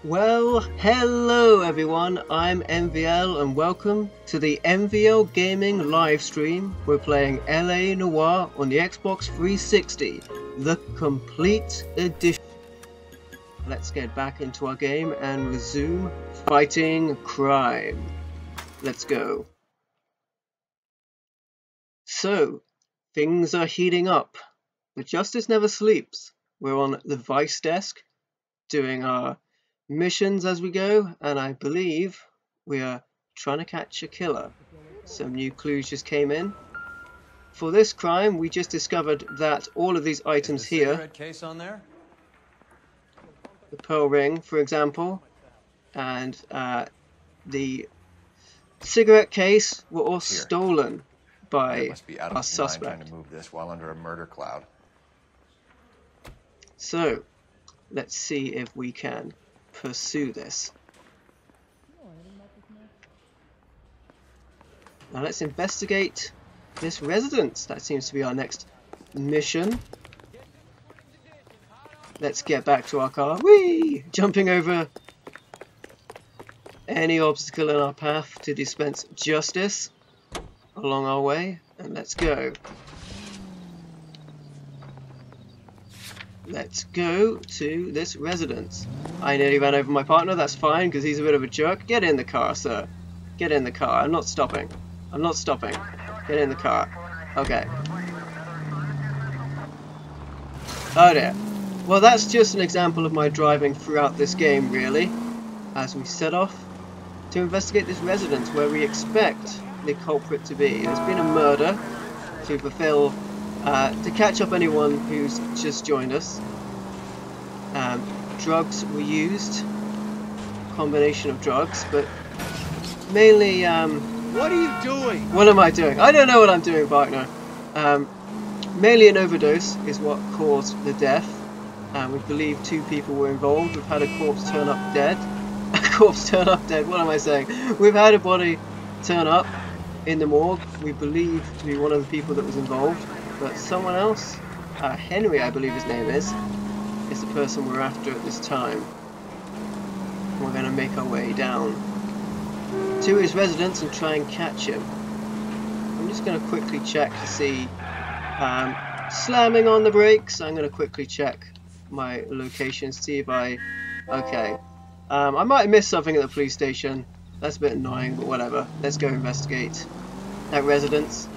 Well, hello everyone, I'm MVL and welcome to the MVL Gaming livestream. We're playing LA Noire on the Xbox 360, the complete edition. Let's get back into our game and resume fighting crime. Let's go. So, things are heating up, but justice never sleeps. We're on the Vice desk, doing our missions as we go, and I believe we are trying to catch a killer. Some new clues just came in. For this crime, we just discovered that all of these items here, case on there? the pearl ring, for example, and the cigarette case were all stolen by our suspect. Trying to move this while under a murder cloud. So, let's see if we can pursue this. Now let's investigate this residence. That seems to be our next mission. Let's get back to our car. Whee! Jumping over any obstacle in our path to dispense justice along our way. And let's go. Let's go to this residence. I nearly ran over my partner, that's fine, because he's a bit of a jerk. Get in the car, sir. Get in the car. I'm not stopping. I'm not stopping. Get in the car. Okay. Oh dear. Well, that's just an example of my driving throughout this game, really. As we set off to investigate this residence where we expect the culprit to be. There's been a murder to fulfill to catch up anyone who's just joined us. Drugs were used, combination of drugs, but mainly What are you doing? what am I doing? I don't know what I'm doing, partner. Mainly an overdose is what caused the death. We believe 2 people were involved. We've had a corpse turn up dead. A corpse turn up dead, what am I saying? We've had a body turn up in the morgue. We believe to be one of the people that was involved. But someone else, Henry I believe his name is the person we're after at this time. We're going to make our way down to his residence and try and catch him. I'm just going to quickly check to see, slamming on the brakes, I'm going to quickly check my location, see if okay. I might have missed something at the police station, that's a bit annoying, but whatever. Let's go investigate that residence.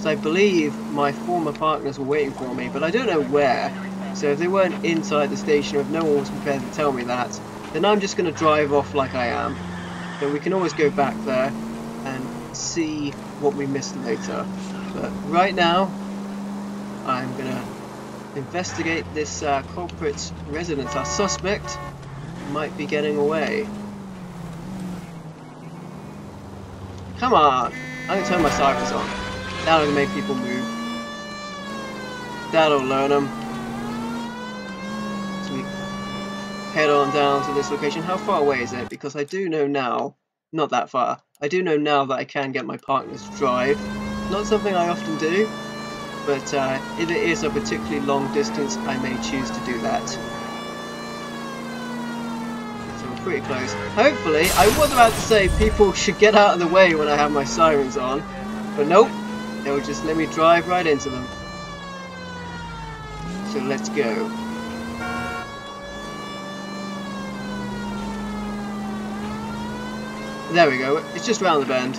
I believe my former partners were waiting for me, but I don't know where. So if they weren't inside the station, or if no one was prepared to tell me that, then I'm just going to drive off like I am. But we can always go back there and see what we missed later. But right now, I'm going to investigate this culprit's residence. Our suspect might be getting away. Come on! I'm going to turn my sirens on. That'll make people move. That'll learn them. So we head on down to this location. How far away is it? Because I do know now, not that far, I do know now that I can get my partners to drive. Not something I often do, but if it is a particularly long distance, I may choose to do that. So we're pretty close. Hopefully, I was about to say people should get out of the way when I have my sirens on, but nope. They'll just let me drive right into them. So let's go. There we go, it's just round the bend.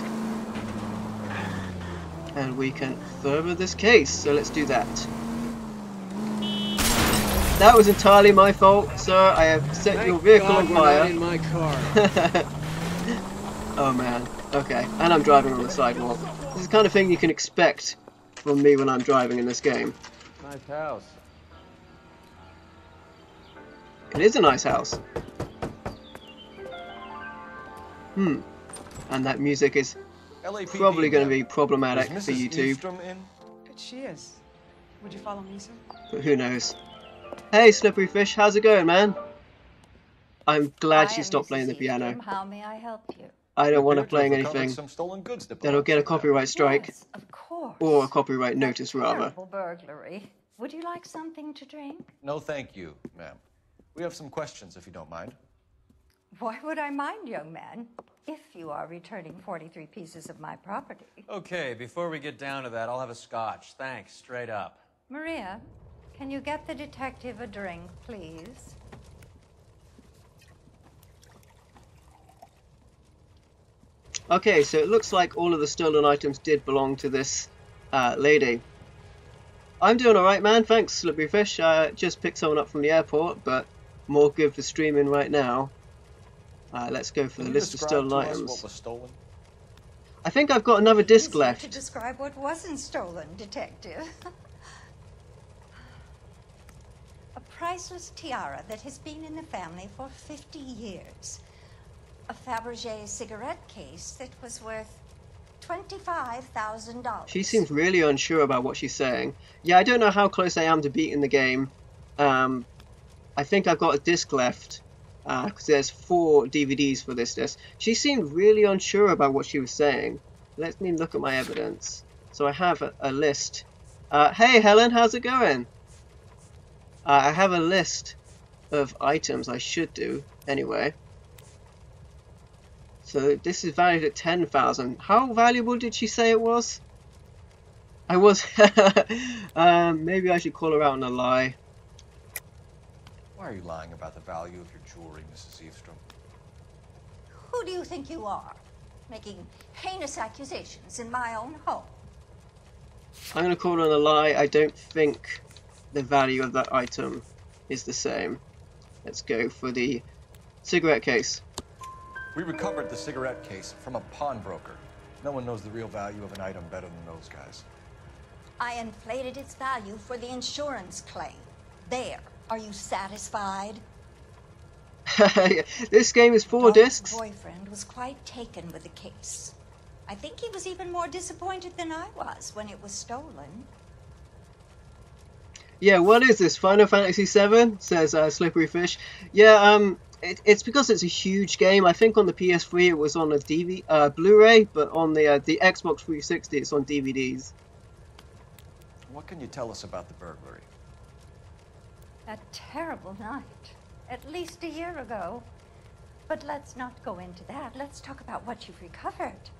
And we can further this case, so let's do that. That was entirely my fault, sir. I have set your vehicle on fire. In my car. Oh man, okay. And I'm driving on the sidewalk. This is the kind of thing you can expect from me when I'm driving in this game. Nice house. It is a nice house. And that music is probably going to be problematic for YouTube. But she is. Would you follow me, sir? But who knows. Hey, Slippery Fish, how's it going, man? I'm glad she stopped playing the piano. How may I help you? I don't want her playing anything that'll get a copyright strike. Yes, of course. Or a copyright notice, rather. Terrible burglary. Would you like something to drink? No, thank you, ma'am. We have some questions, if you don't mind. Why would I mind, young man, if you are returning 43 pieces of my property? Okay, before we get down to that, I'll have a scotch. Thanks, straight up. Maria, can you get the detective a drink, please? Okay, so it looks like all of the stolen items did belong to this lady. I'm doing alright, man. Thanks, Slippery Fish. Just picked someone up from the airport, but more good for streaming right now. Let's go for the list of stolen items. What was stolen? I think I've got another disc Easier left. to describe what wasn't stolen, detective. A priceless tiara that has been in the family for 50 years. A Fabergé cigarette case that was worth $25,000. She seems really unsure about what she's saying. Yeah, I don't know how close I am to beating the game. I think I've got a disc left. Because there's 4 DVDs for this disc. She seemed really unsure about what she was saying. Let me look at my evidence. So I have a list. Hey Helen, how's it going? I have a list of items I should do anyway. So this is valued at 10,000. How valuable did she say it was? I was... maybe I should call her out on a lie. Why are you lying about the value of your jewelry, Mrs. Eastrom? Who do you think you are? Making heinous accusations in my own home. I'm going to call her on a lie. I don't think the value of that item is the same. Let's go for the cigarette case. We recovered the cigarette case from a pawnbroker. No one knows the real value of an item better than those guys. I inflated its value for the insurance claim. There. Are you satisfied? This game is 4 discs. My boyfriend was quite taken with the case. I think he was even more disappointed than I was when it was stolen. Yeah, what is this? Final Fantasy VII? Says Slippery Fish. Yeah, it's because it's a huge game. I think on the PS3 it was on a Blu-ray, but on the Xbox 360 it's on DVDs. What can you tell us about the burglary? A terrible night. At least a year ago. But let's not go into that. Let's talk about what you've recovered.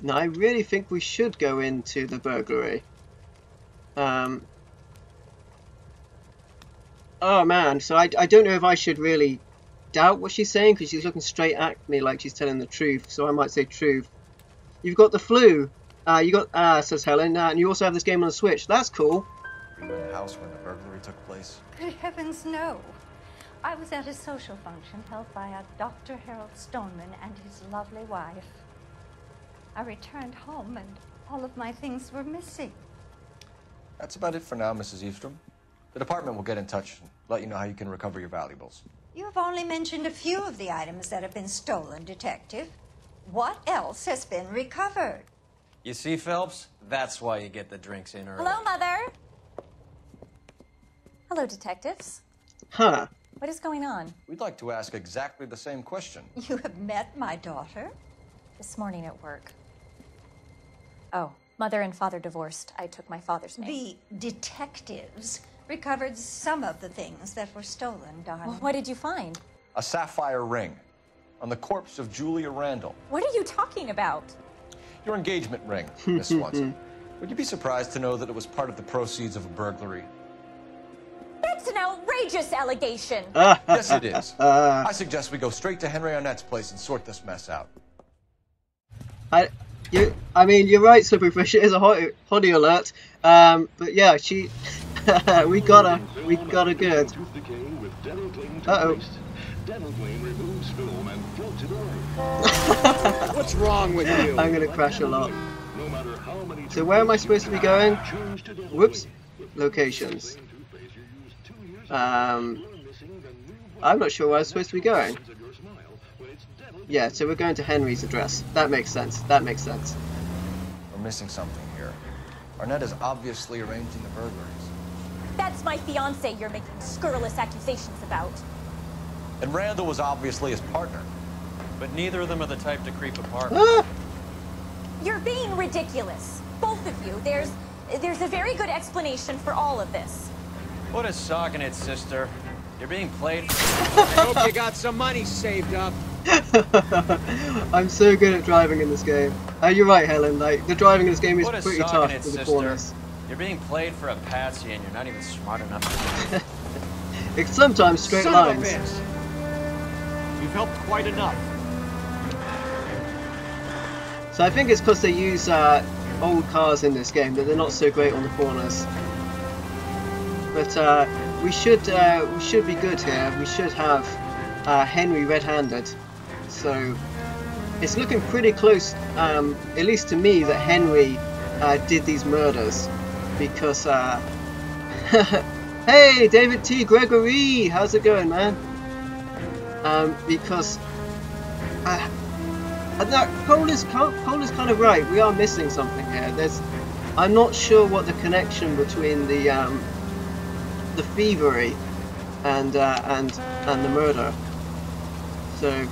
No, I really think we should go into the burglary. Oh man, so I don't know if I should really doubt what she's saying, because she's looking straight at me like she's telling the truth, so I might say truth. You've got the flu. Says Helen, and you also have this game on the Switch. That's cool. Were you in the house when the burglary took place? Good heavens, no. I was at a social function held by a Dr. Harold Stoneman and his lovely wife. I returned home and all of my things were missing. That's about it for now, Mrs. Eastrom. The department will get in touch and let you know how you can recover your valuables. You have only mentioned a few of the items that have been stolen, Detective. What else has been recovered? You see, Phelps? That's why you get the drinks in early. Hello, Mother. Hello, detectives. Huh. What is going on? We'd like to ask exactly the same question. You have met my daughter? This morning at work. Oh, mother and father divorced. I took my father's name. The detectives recovered some of the things that were stolen, darling. Well, what did you find? A sapphire ring on the corpse of Julia Randall. What are you talking about? Your engagement ring, Miss Swanson. Would you be surprised to know that it was part of the proceeds of a burglary? That's an outrageous allegation. Yes, it is. I suggest we go straight to Henry Arnett's place and sort this mess out. I mean, you're right, Slippery Fish. It is a hottie alert. But yeah, she... we got her good. Uh-oh. What's wrong with you? I'm gonna crash a lot. So where am I supposed to be going? Whoops. Locations. I'm not sure where I'm supposed to be going. Yeah, so we're going to Henry's address. That makes sense. That makes sense. We're missing something here. Arnett is obviously arranging the burglaries. That's my fiance you're making scurrilous accusations about. And Randall was obviously his partner. But neither of them are the type to creep apart. You're being ridiculous. Both of you. There's a very good explanation for all of this. Put a sock in it, sister. You're being played. I hope you got some money saved up. I'm so good at driving in this game. You're right, Helen. Like the driving in this game is Put a pretty sock tough in it, with the sister. corners. You're being played for a patsy, and you're not even smart enough to. It's sometimes straight Son lines. of a bitch. You've helped quite enough. So I think it's because they use old cars in this game that they're not so great on the corners. But we should be good here. We should have Henry red-handed. So it's looking pretty close, at least to me, that Henry did these murders because. Hey, David T. Gregory, how's it going, man? Because Cole is kind of right. We are missing something here. I'm not sure what the connection between the thievery and the murder. So,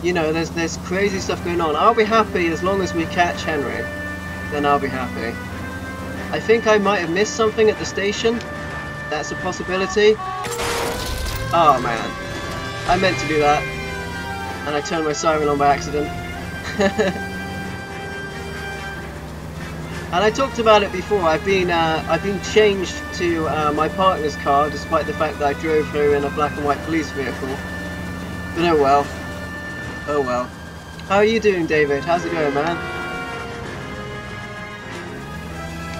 you know, there's crazy stuff going on. I'll be happy as long as we catch Henry. Then I'll be happy. I think I might have missed something at the station. That's a possibility. Oh man, I meant to do that, and I turned my siren on by accident. And I talked about it before. I've been changed to my partner's car, despite the fact that I drove her in a black and white police vehicle. But oh well. Oh well. How are you doing, David? How's it going, man?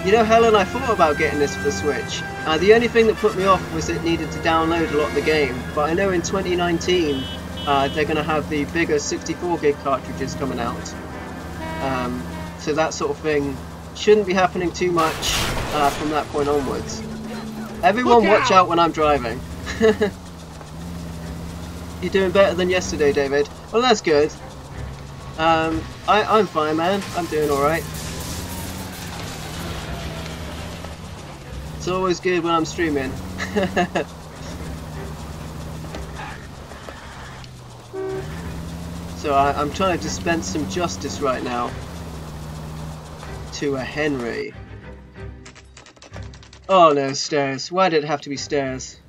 You know, Helen, I thought about getting this for the Switch. The only thing that put me off was it needed to download a lot of the game. But I know in 2019 they're going to have the bigger 64 gig cartridges coming out. So that sort of thing shouldn't be happening too much from that point onwards. Everyone watch out when I'm driving. You're doing better than yesterday, David. Well, that's good. I'm fine, man. I'm doing alright. It's always good when I'm streaming. So I'm trying to dispense some justice right now to a Henry. Oh no, stairs. Why did it have to be stairs?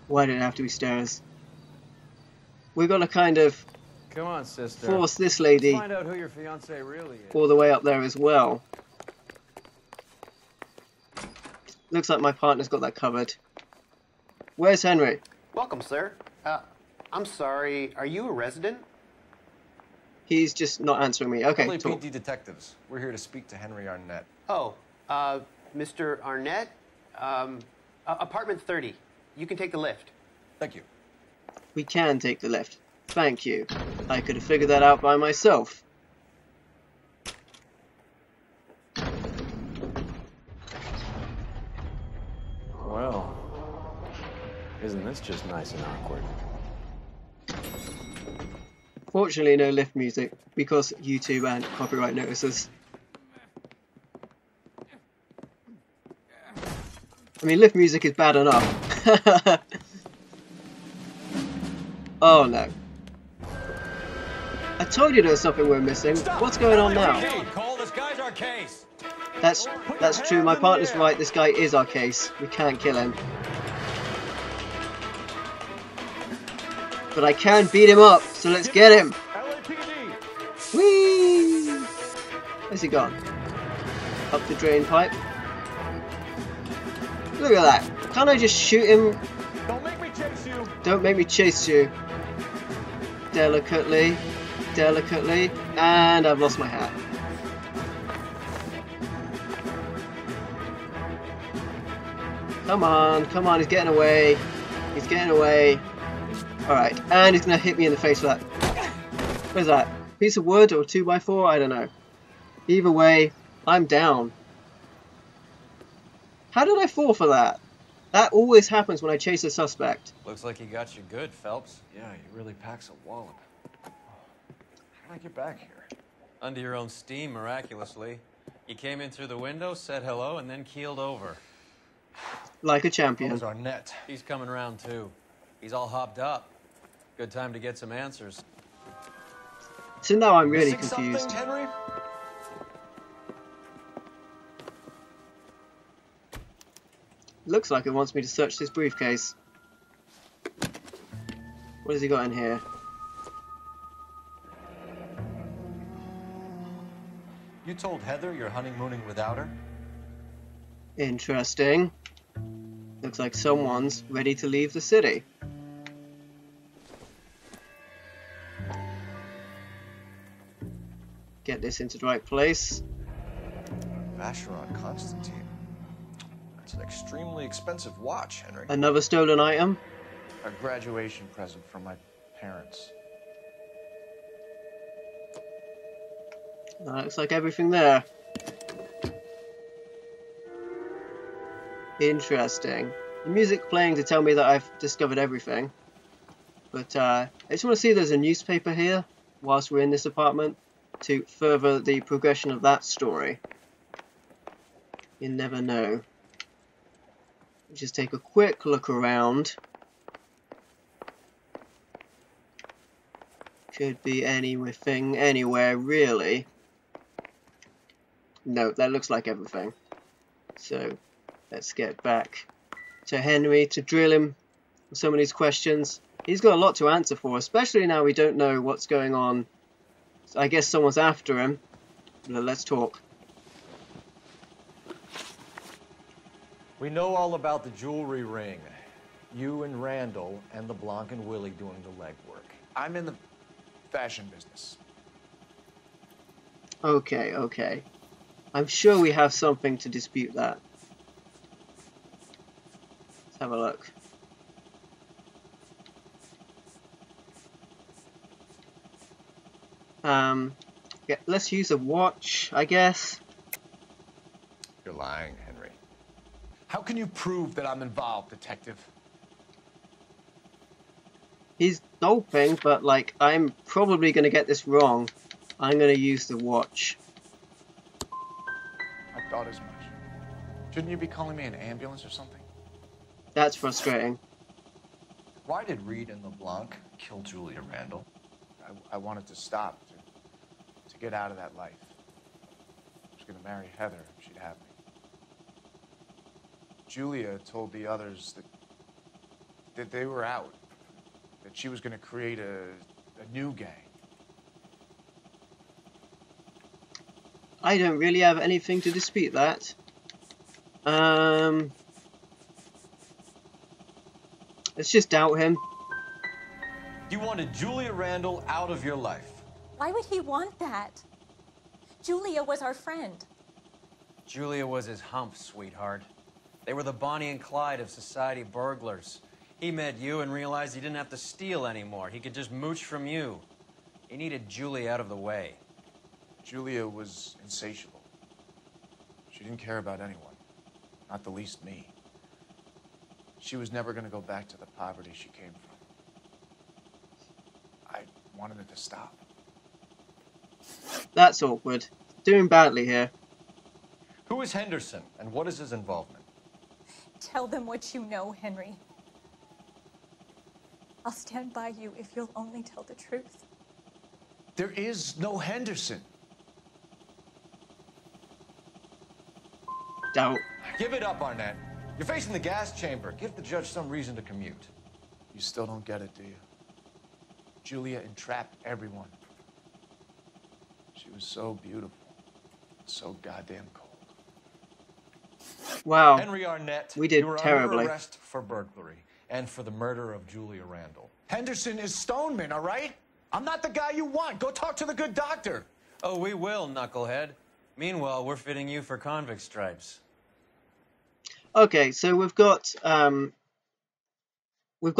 Why did it have to be stairs? We've got to kind of Come on, sister. force this lady Find out who your fiance really is. all the way up there as well. Looks like my partner's got that covered. Where's Henry? Welcome, sir. I'm sorry, are you a resident? He's just not answering me. Okay, talk. LAPD detectives. We're here to speak to Henry Arnett. Oh, Mr. Arnett? Apartment 30. You can take the lift. Thank you. We can take the lift. Thank you. I could have figured that out by myself. Well, isn't this just nice and awkward? Fortunately, no lift music, because YouTube and copyright notices. I mean, lift music is bad enough. Oh no. I told you there was something we're missing. What's going on now? Hey, Cole, this guy's our case. That's true, my partner's right, this guy is our case. We can't kill him. But I can beat him up, so let's get him! Whee! Where's he gone? Up the drain pipe. Look at that. Can't I just shoot him? Don't make me chase you. Don't make me chase you. Delicately. Delicately. And I've lost my hat. Come on, he's getting away. He's getting away. Alright, and he's gonna hit me in the face with that. What is that? Piece of wood or 2x4? I don't know. Either way, I'm down. How did I fall for that? That always happens when I chase a suspect. Looks like he got you good, Phelps. Yeah, he really packs a wallop. How did I get back here? Under your own steam, miraculously. You came in through the window, said hello, and then keeled over. Like a champion. Where's Arnett? He's coming around, too. He's all hopped up. Good time to get some answers. So now I'm really Missing confused. something, Henry? looks like it wants me to search this briefcase. What has he got in here? You told Heather you're honeymooning without her? Interesting. Looks like someone's ready to leave the city. Get this into the right place. Vacheron Constantine. That's an extremely expensive watch, Henry. Another stolen item. A graduation present from my parents. Looks like everything there. Interesting. The music playing to tell me that I've discovered everything. But I just want to see if there's a newspaper here whilst we're in this apartment to further the progression of that story. You never know. Just take a quick look around. Could be anything, anywhere, really. No, that looks like everything. So, let's get back to Henry to drill him with some of these questions. He's got a lot to answer for, especially now we don't know what's going on. So I guess someone's after him. Let's talk. We know all about the jewelry ring. You and Randall and LeBlanc and Willie doing the legwork. I'm in the fashion business. Okay, okay. I'm sure we have something to dispute that. Let's have a look. Yeah, let's use a watch, I guess. You're lying, Henry. How can you prove that I'm involved, Detective? He's doping, but like, I'm probably going to get this wrong. I'm going to use the watch. I thought as much. Shouldn't you be calling me an ambulance or something? That's frustrating. Why did Reed and LeBlanc kill Julia Randall? I wanted to stop, to get out of that life. I was going to marry Heather if she'd have me. Julia told the others that they were out, that she was going to create a new gang. I don't really have anything to dispute that. Let's just doubt him. You wanted Julia Randall out of your life. Why would he want that? Julia was our friend. Julia was his hump, sweetheart. They were the Bonnie and Clyde of society burglars. He met you and realized he didn't have to steal anymore. He could just mooch from you. He needed Julia out of the way. Julia was insatiable. She didn't care about anyone, not the least me. She was never going to go back to the poverty she came from. I wanted it to stop. That's awkward. Doing badly here. Who is Henderson, and what is his involvement? Tell them what you know, Henry. I'll stand by you if you'll only tell the truth. There is no Henderson. Doubt. Give it up, Arnett. You're facing the gas chamber. Give the judge some reason to commute. You still don't get it, do you? Julia entrapped everyone. She was so beautiful, so goddamn cold. Wow. Henry Arnett, We did you are terribly. under arrest for burglary and for the murder of Julia Randall. Henderson is Stoneman, all right? I'm not the guy you want. Go talk to the good doctor. Oh, we will, knucklehead. Meanwhile, we're fitting you for convict stripes. Okay, so we've got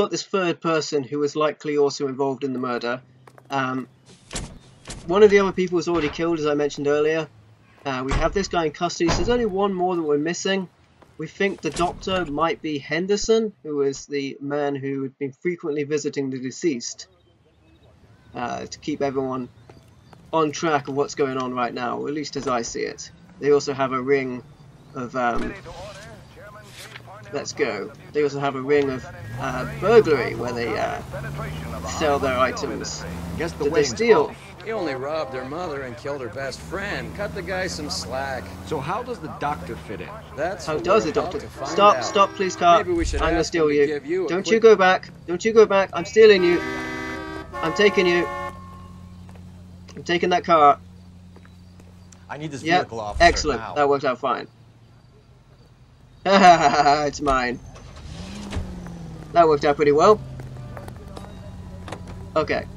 this third person who was likely also involved in the murder. One of the other people was already killed, as I mentioned earlier. We have this guy in custody, so there's only one more that we're missing. We think the doctor might be Henderson, who is the man who had been frequently visiting the deceased. To keep everyone on track of what's going on right now, or at least as I see it. They also have a ring of... let's go. They also have a ring of burglary, where they sell their items that they steal. He only robbed her mother and killed her best friend. Cut the guy some slack. So how does the doctor fit in? That's How what does we're the about doctor? to find Stop, out. stop, please, car. Maybe we should I'm gonna ask him steal to you. give you a Don't quick... you go back. Don't you go back. I'm stealing you. I'm taking you. I'm taking that car. I need this Yep. vehicle, officer. Excellent. Now. That worked out fine. It's mine. That worked out pretty well. Okay.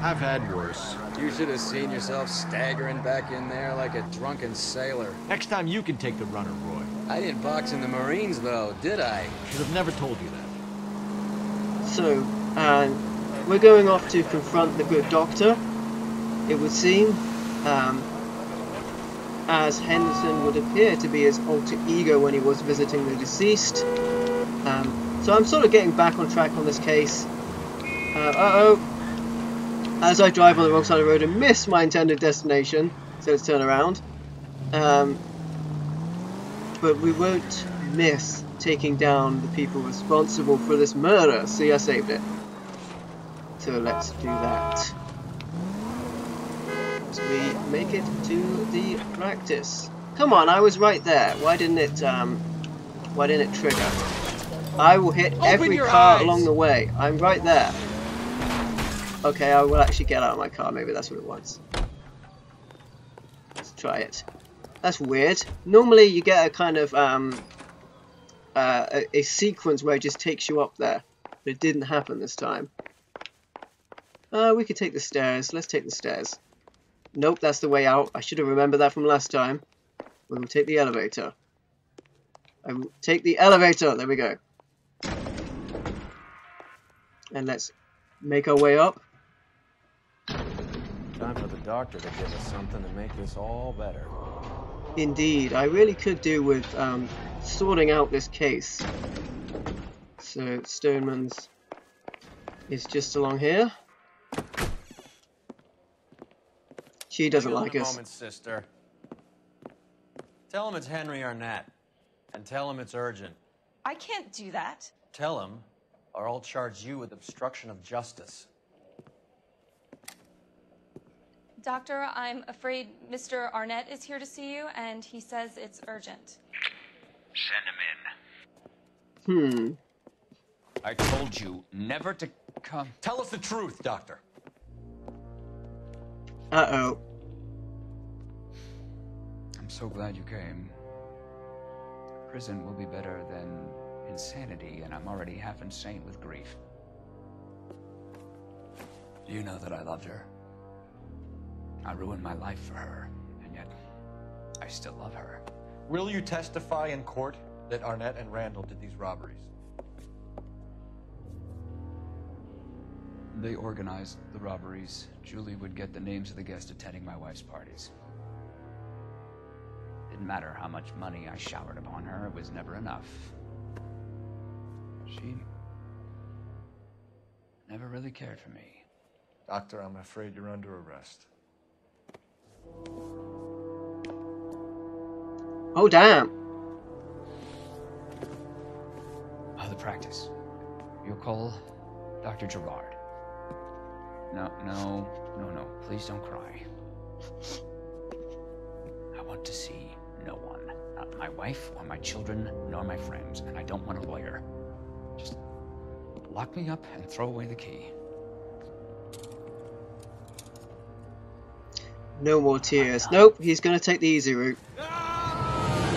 I've had worse. You should have seen yourself staggering back in there like a drunken sailor. Next time you can take the runner, Roy. I didn't box in the Marines, though, did I? Should have never told you that. So, we're going off to confront the good doctor, it would seem, as Henderson would appear to be his alter ego when he was visiting the deceased. So I'm sort of getting back on track on this case. As I drive on the wrong side of the road and miss my intended destination, so let's turn around. But we won't miss taking down the people responsible for this murder. See, I saved it. So let's do that. As we make it to the practice. Come on, I was right there. Why didn't it trigger? I will hit every car along the way. I'm right there. Okay, I will actually get out of my car. Maybe that's what it wants. Let's try it. That's weird. Normally you get a kind of a sequence where it just takes you up there. But it didn't happen this time. We could take the stairs. Let's take the stairs. Nope, that's the way out. I should have remembered that from last time. We will take the elevator. I will take the elevator. There we go. And let's make our way up. Time for the doctor to give us something to make this all better. Indeed, I really could do with sorting out this case. So Stoneman's is just along here. She doesn't like us. Moment, sister. Tell him it's Henry Arnett, and tell him it's urgent. I can't do that. Tell him, or I'll charge you with obstruction of justice. Doctor, I'm afraid Mr. Arnett is here to see you, and he says it's urgent. Send him in. I told you never to come. Tell us the truth, Doctor. Uh-oh. I'm so glad you came. Prison will be better than insanity, and I'm already half insane with grief. Do you know that I loved her? I ruined my life for her, and yet I still love her. Will you testify in court that Arnett and Randall did these robberies? They organized the robberies. Julie would get the names of the guests attending my wife's parties. Didn't matter how much money I showered upon her, it was never enough. She never really cared for me. Doctor, I'm afraid you're under arrest. Oh, damn. The practice. You'll call Dr. Gerard. No. Please don't cry. I want to see no one. Not my wife, or my children, nor my friends. And I don't want a lawyer. Just lock me up and throw away the key. No more tears. Nope, he's gonna take the easy route.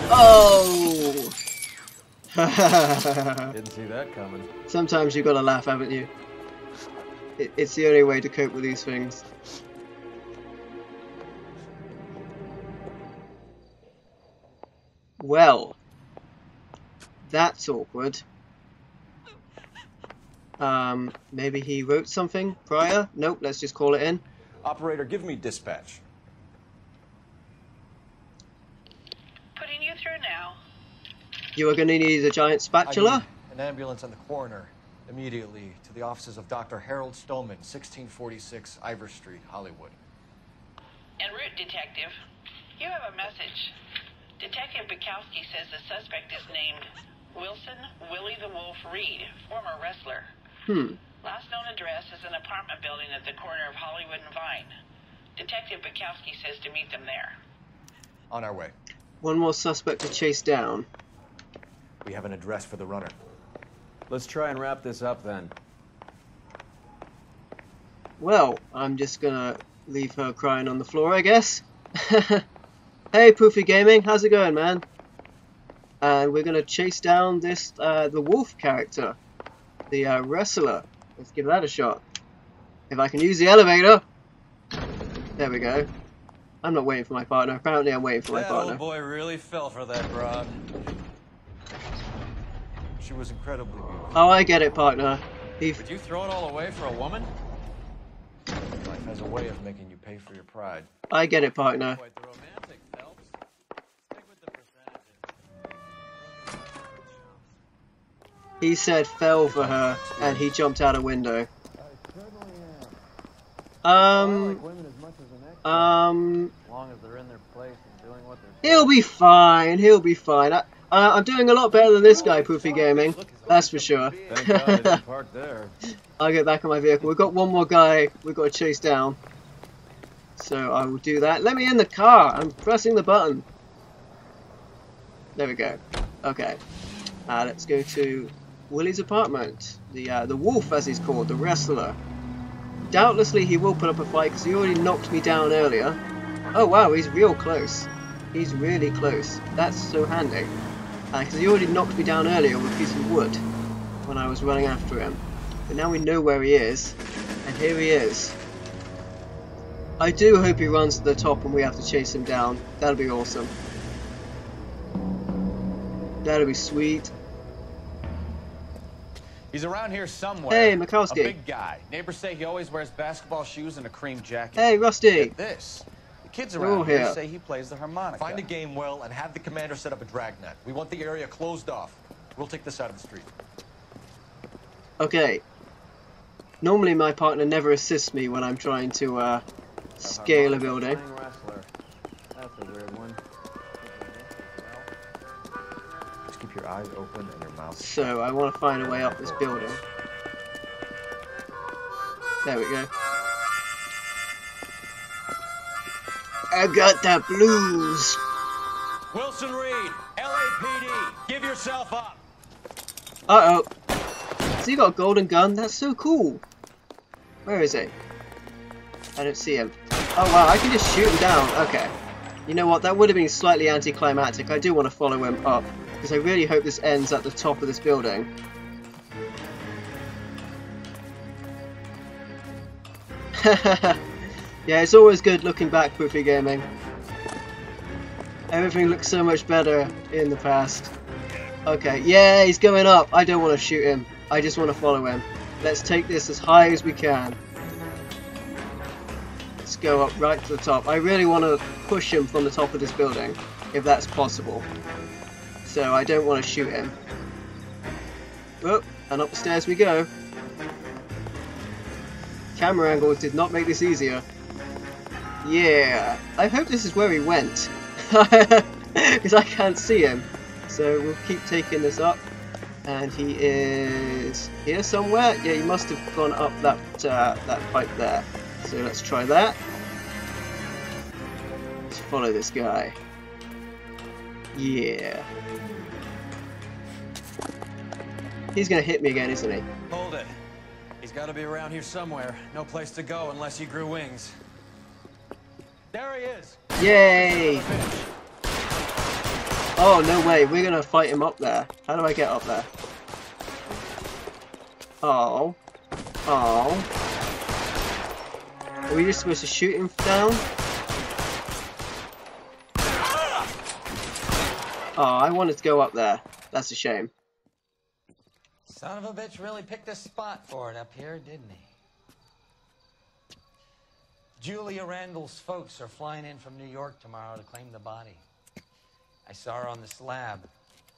Oh! Didn't see that coming. Sometimes you gotta laugh, haven't you? It's the only way to cope with these things. Well, that's awkward. Maybe he wrote something prior? Nope, let's just call it in. Operator, give me dispatch. Putting you through now. You are going to need a giant spatula? I need an ambulance and the coroner immediately to the offices of Dr. Harold Stoneman, 1646 Ivor Street, Hollywood. En route, Detective. You have a message. Detective Bukowski says the suspect is named Wilson Willie the Wolf Reed, former wrestler. Last known address is an apartment building at the corner of Hollywood and Vine. Detective Bukowski says to meet them there. On our way. One more suspect to chase down. We have an address for the runner. Let's try and wrap this up then. Well, I'm just gonna leave her crying on the floor, I guess. Hey, Poofy Gaming, how's it going, man? And we're gonna chase down this, the wolf character, the wrestler. Let's give that a shot. If I can use the elevator. There we go. I'm not waiting for my partner. Apparently I'm waiting for my That partner. old boy really fell for that broad. She was incredibly beautiful. Oh, I get it, partner. Would you throw it all away for a woman? Life has a way of making you pay for your pride. I get it, partner. Quite the romantic, Phelps. Stick with the percentages. He said fell for her, and he jumped out a window. As long as they're in their place and doing what they're He'll be fine. He'll be fine. I'm doing a lot better than this guy, Poofy Gaming. That's for sure. Thank God I didn't park there. I'll get back on my vehicle. We've got one more guy we've got to chase down. So I will do that. Let me in the car. I'm pressing the button. There we go. Okay. Let's go to Willie's apartment. The wolf, as he's called, the wrestler. Doubtlessly he will put up a fight because he already knocked me down earlier. Oh wow, he's real close. He's really close. That's so handy. Because he already knocked me down earlier with a piece of wood when I was running after him. But now we know where he is. And here he is. I do hope he runs to the top and we have to chase him down. That'll be awesome. That'll be sweet. He's around here somewhere. Hey, Mikowski. A big guy. Neighbors say he always wears basketball shoes and a cream jacket. Hey, Rusty. Get this. The kids We're all around here here. say he plays the harmonica. Find a game well and have the commander set up a dragnet. We want the area closed off. We'll take this side of the street. Okay. Normally my partner never assists me when I'm trying to scale a building. Wrestler. That's a weird one. Just keep your eyes open and your mouth. So I want to find a way up this building. There we go. I got the blues. Wilson Reed, LAPD, give yourself up. Uh-oh. So he got a golden gun? That's so cool. Where is he? I don't see him. Oh wow, I can just shoot him down. Okay. You know what? That would have been slightly anticlimactic. I do want to follow him up. Because I really hope this ends at the top of this building. Yeah, it's always good looking back, Poofy Gaming. Everything looks so much better in the past. Okay, yeah, he's going up. I don't want to shoot him. I just want to follow him. Let's take this as high as we can. Let's go up right to the top. I really want to push him from the top of this building, if that's possible. So I don't want to shoot him. Oh, and up the stairs we go. Camera angles did not make this easier. Yeah, I hope this is where he went. Because I can't see him. So we'll keep taking this up. And he is here somewhere. Yeah, he must have gone up that pipe there. So let's try that. Let's follow this guy. Yeah. He's gonna hit me again, isn't he? Hold it. He's got to be around here somewhere. No place to go unless he grew wings. There he is. Yay! Oh, no way. We're gonna fight him up there. How do I get up there? Oh. Oh. Are we just supposed to shoot him down? Oh, I wanted to go up there. That's a shame. Son of a bitch really picked a spot for it up here, didn't he? Julia Randall's folks are flying in from New York tomorrow to claim the body. I saw her on the slab.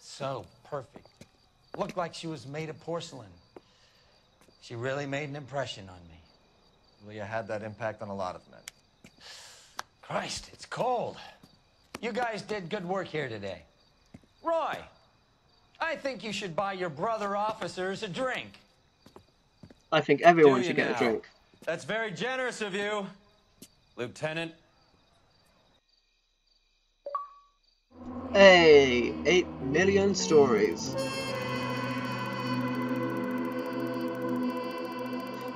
So perfect. Looked like she was made of porcelain. She really made an impression on me. Leah had that impact on a lot of men. Christ, it's cold. You guys did good work here today. Roy, I think you should buy your brother officers a drink. I think everyone Do you should get a now? drink. That's very generous of you, Lieutenant. Hey, 8 million stories.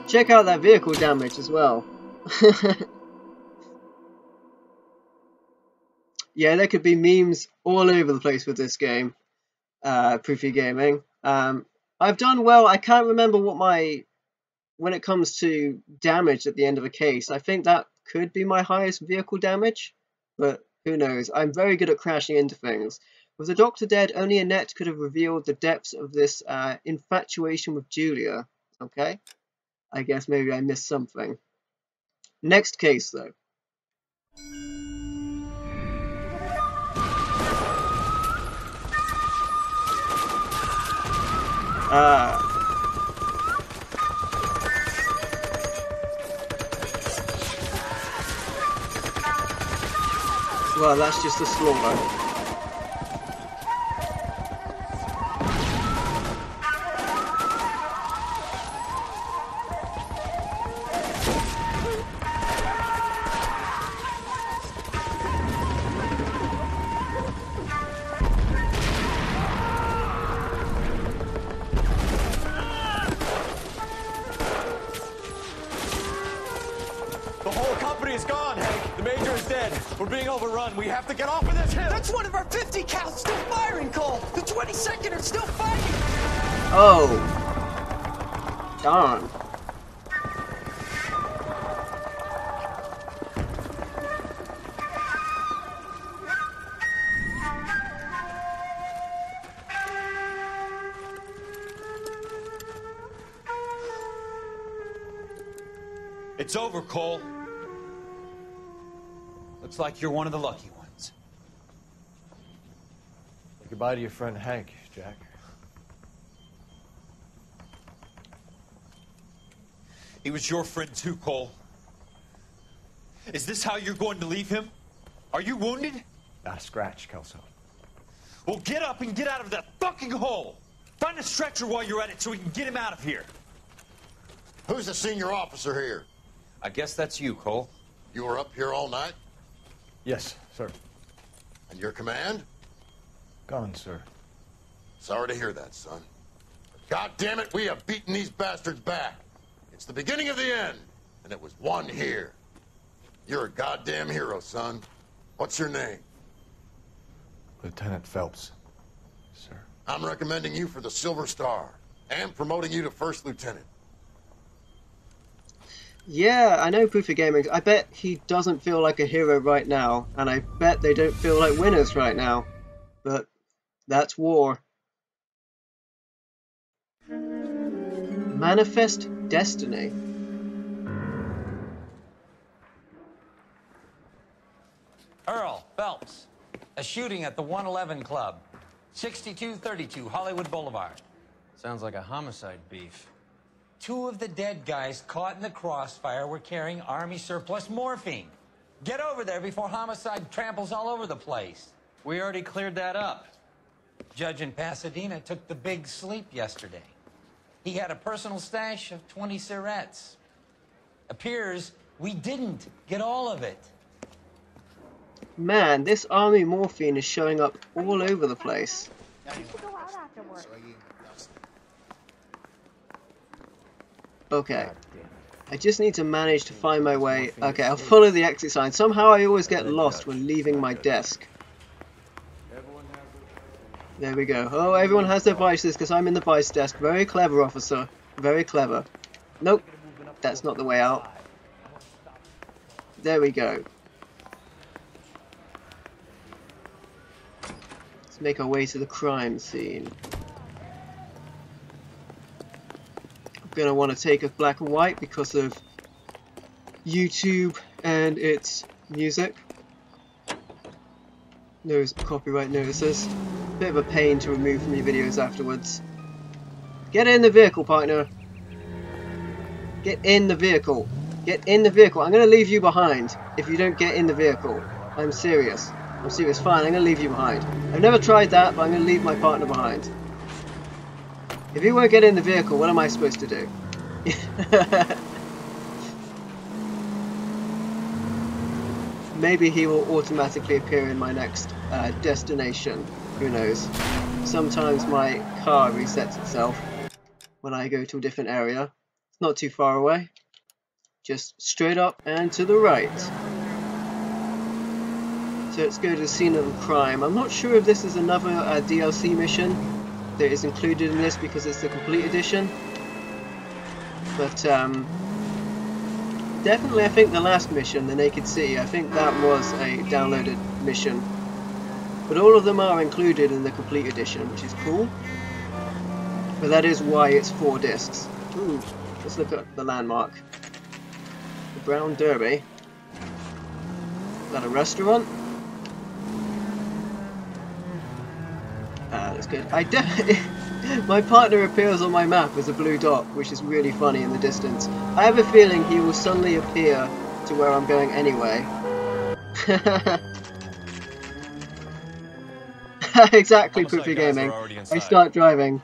Check out that vehicle damage as well. Yeah, there could be memes all over the place with this game, Proofy Gaming. I've done well. I can't remember what when it comes to damage at the end of a case, I think that could be my highest vehicle damage, but who knows. I'm very good at crashing into things. With the Doctor dead, only Annette could have revealed the depths of this infatuation with Julia. Okay, I guess maybe I missed something. Next case, though. Well, that's just a slaughter. We're being overrun. We have to get off of this hill. That's one of our 50 cals still firing, Cole. The 22nd are still fighting. Oh. Darn. It's over, Cole. Looks like you're one of the lucky ones. Say goodbye to your friend Hank, Jack. He was your friend too, Cole. Is this how you're going to leave him? Are you wounded? Not a scratch, Kelso. Well, get up and get out of that fucking hole. Find a stretcher while you're at it so we can get him out of here. Who's the senior officer here? I guess that's you, Cole. You were up here all night? Yes, sir. And your command? Gone, sir. Sorry to hear that, son. God damn it, we have beaten these bastards back. It's the beginning of the end, and it was one here. You're a goddamn hero, son. What's your name? Lieutenant Phelps, sir. I'm recommending you for the Silver Star and promoting you to First Lieutenant. Yeah, I know Proofy Gaming. I bet he doesn't feel like a hero right now, and I bet they don't feel like winners right now. But that's war. Manifest Destiny. Earl Phelps, a shooting at the 111 Club, 6232 Hollywood Boulevard. Sounds like a homicide beef. 2 of the dead guys caught in the crossfire were carrying Army surplus morphine. Get over there before homicide tramples all over the place. We already cleared that up. Judge in Pasadena took the big sleep yesterday. He had a personal stash of 20 cigarettes. Appears we didn't get all of it. Man, this army morphine is showing up all over the place. Okay. I just need to manage to find my way. Okay, I'll follow the exit sign. Somehow I always get lost when leaving my desk. There we go. Oh, everyone has their vices because I'm in the vice desk. Very clever, officer. Very clever. Nope. That's not the way out. There we go. Let's make our way to the crime scene. Gonna want to take a black and white because of YouTube and its music. Those copyright notices. Bit of a pain to remove from your videos afterwards. Get in the vehicle, partner. Get in the vehicle. Get in the vehicle. I'm gonna leave you behind if you don't get in the vehicle. I'm serious. I'm serious. Fine, I'm gonna leave you behind. I've never tried that, but I'm gonna leave my partner behind. If you won't get in the vehicle, what am I supposed to do? Maybe he will automatically appear in my next destination. Who knows? Sometimes my car resets itself when I go to a different area. It's not too far away. Just straight up and to the right. So let's go to the scene of the crime. I'm not sure if this is another DLC mission that is included in this because it's the complete edition. But definitely I think the last mission, the Naked City, I think that was a downloaded mission. But all of them are included in the complete edition, which is cool. But that is why it's 4 discs. Ooh, let's look at the landmark. The Brown Derby. Is that a restaurant? That's good. My partner appears on my map as a blue dot, which is really funny in the distance. I have a feeling he will suddenly appear to where I'm going anyway. Exactly, Poopy Gaming. I start driving.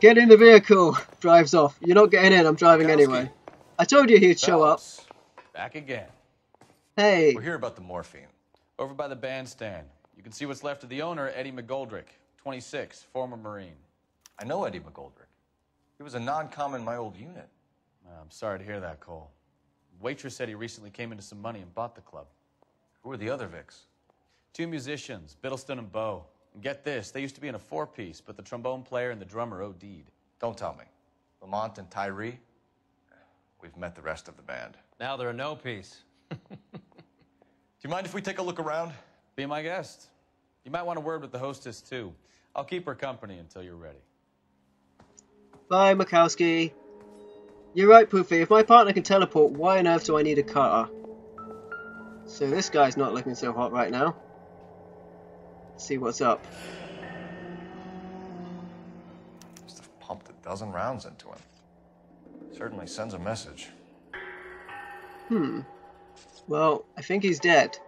Get in the vehicle! Drives off. You're not getting in, I'm driving anyway. I told you he'd show up. Back again. Hey. We're here about the morphine. Over by the bandstand. You can see what's left of the owner, Eddie McGoldrick, 26, former Marine. I know Eddie McGoldrick. He was a non-com in my old unit. I'm sorry to hear that, Cole. Waitress said he recently came into some money and bought the club. Who are the other Vics? 2 musicians, Biddleston and Bowe. And get this, they used to be in a 4-piece, but the trombone player and the drummer OD'd. Don't tell me. Lamont and Tyree? We've met the rest of the band. Now they're a no-piece. Do you mind if we take a look around? Be my guest. You might want a word with the hostess, too. I'll keep her company until you're ready. Bye, Mikowski. You're right, Poofy. If my partner can teleport, why on earth do I need a car? So this guy's not looking so hot right now. Let's see what's up. Must have pumped a dozen rounds into him. Certainly sends a message. Well, I think he's dead.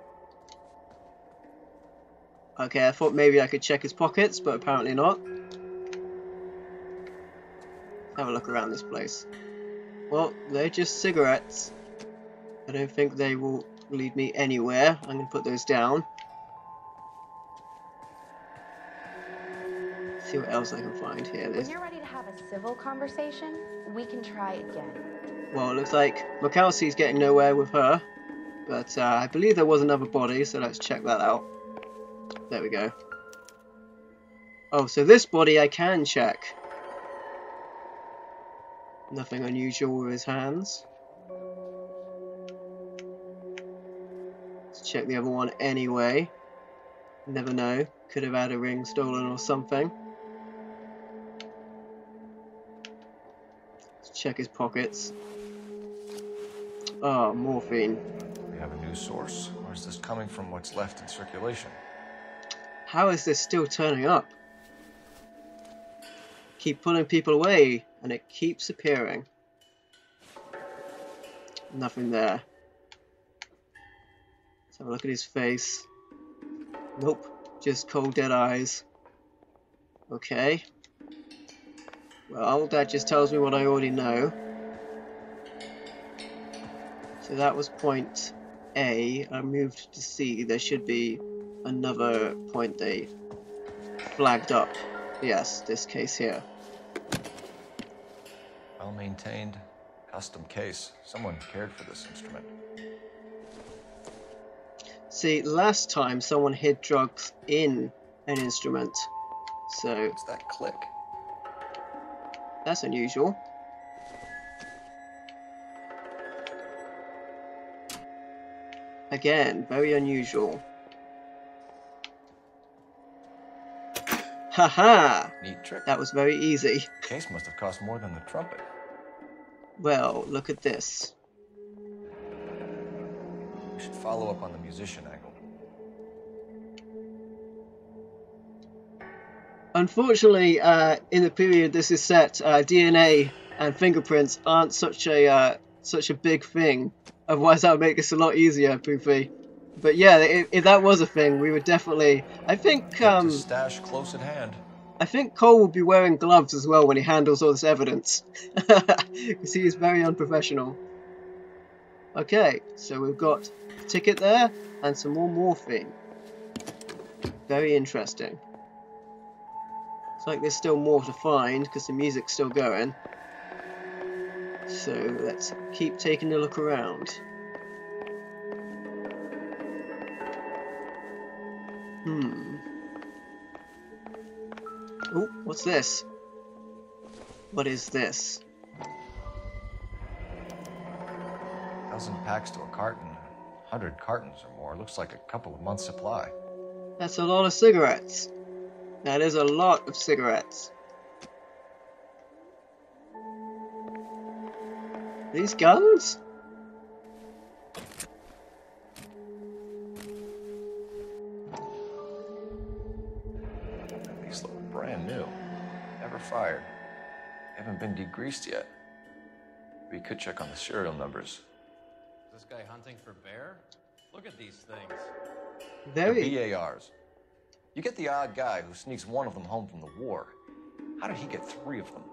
Okay, I thought maybe I could check his pockets, but apparently not. Have a look around this place. Well, they're just cigarettes. I don't think they will lead me anywhere. I'm going to put those down. See what else I can find here. When you're ready to have a civil conversation, we can try again. Well, it looks like Mikowski's getting nowhere with her. But I believe there was another body, so let's check that out. There we go. Oh, so this body I can check. Nothing unusual with his hands. Let's check the other one anyway. Never know. Could have had a ring stolen or something. Let's check his pockets. Oh, morphine. Do we have a new source? Or is this coming from what's left in circulation? How is this still turning up? Keep pulling people away, and it keeps appearing. Nothing there. Let's have a look at his face. Nope, just cold dead eyes. Okay. Well, that just tells me what I already know. So that was point A. I moved to C. There should be another point they flagged up. Yes, this case here. Well maintained, custom case. Someone cared for this instrument. See, last time someone hid drugs in an instrument. So what's that click? That's unusual. Again, very unusual. Haha! Neat trick. That was very easy. Case must have cost more than the trumpet. Well, look at this. We should follow up on the musician angle. Unfortunately, in the period this is set, DNA and fingerprints aren't such a big thing. Otherwise, that would make this a lot easier, Poofy. But yeah, if that was a thing, we would definitely. I think. Kept his stash close at hand. I think Cole will be wearing gloves as well when he handles all this evidence. Because he is very unprofessional. Okay, so we've got a ticket there and some more morphine. Very interesting. It's like there's still more to find because the music's still going. So let's keep taking a look around. Oh, what's this? What is this? 1,000 packs to a carton, 100 cartons or more. Looks like a couple of months' supply. That's a lot of cigarettes. That is a lot of cigarettes. These guns? These look brand new. Never fired. Haven't been degreased yet. We could check on the serial numbers. Is this guy hunting for bear? Look at these things. Very. They're BARs. You get the odd guy who sneaks one of them home from the war. How did he get 3 of them?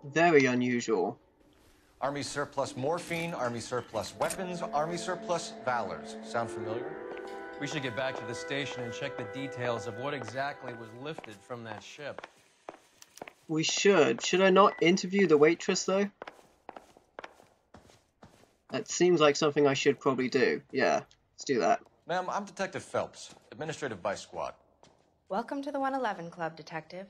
Very unusual. Army surplus morphine, Army surplus weapons, Army surplus valors. Sound familiar? We should get back to the station and check the details of what exactly was lifted from that ship. We should. Should I not interview the waitress, though? That seems like something I should probably do. Yeah, let's do that. Ma'am, I'm Detective Phelps, Administrative Vice Squad. Welcome to the 111 Club, Detective.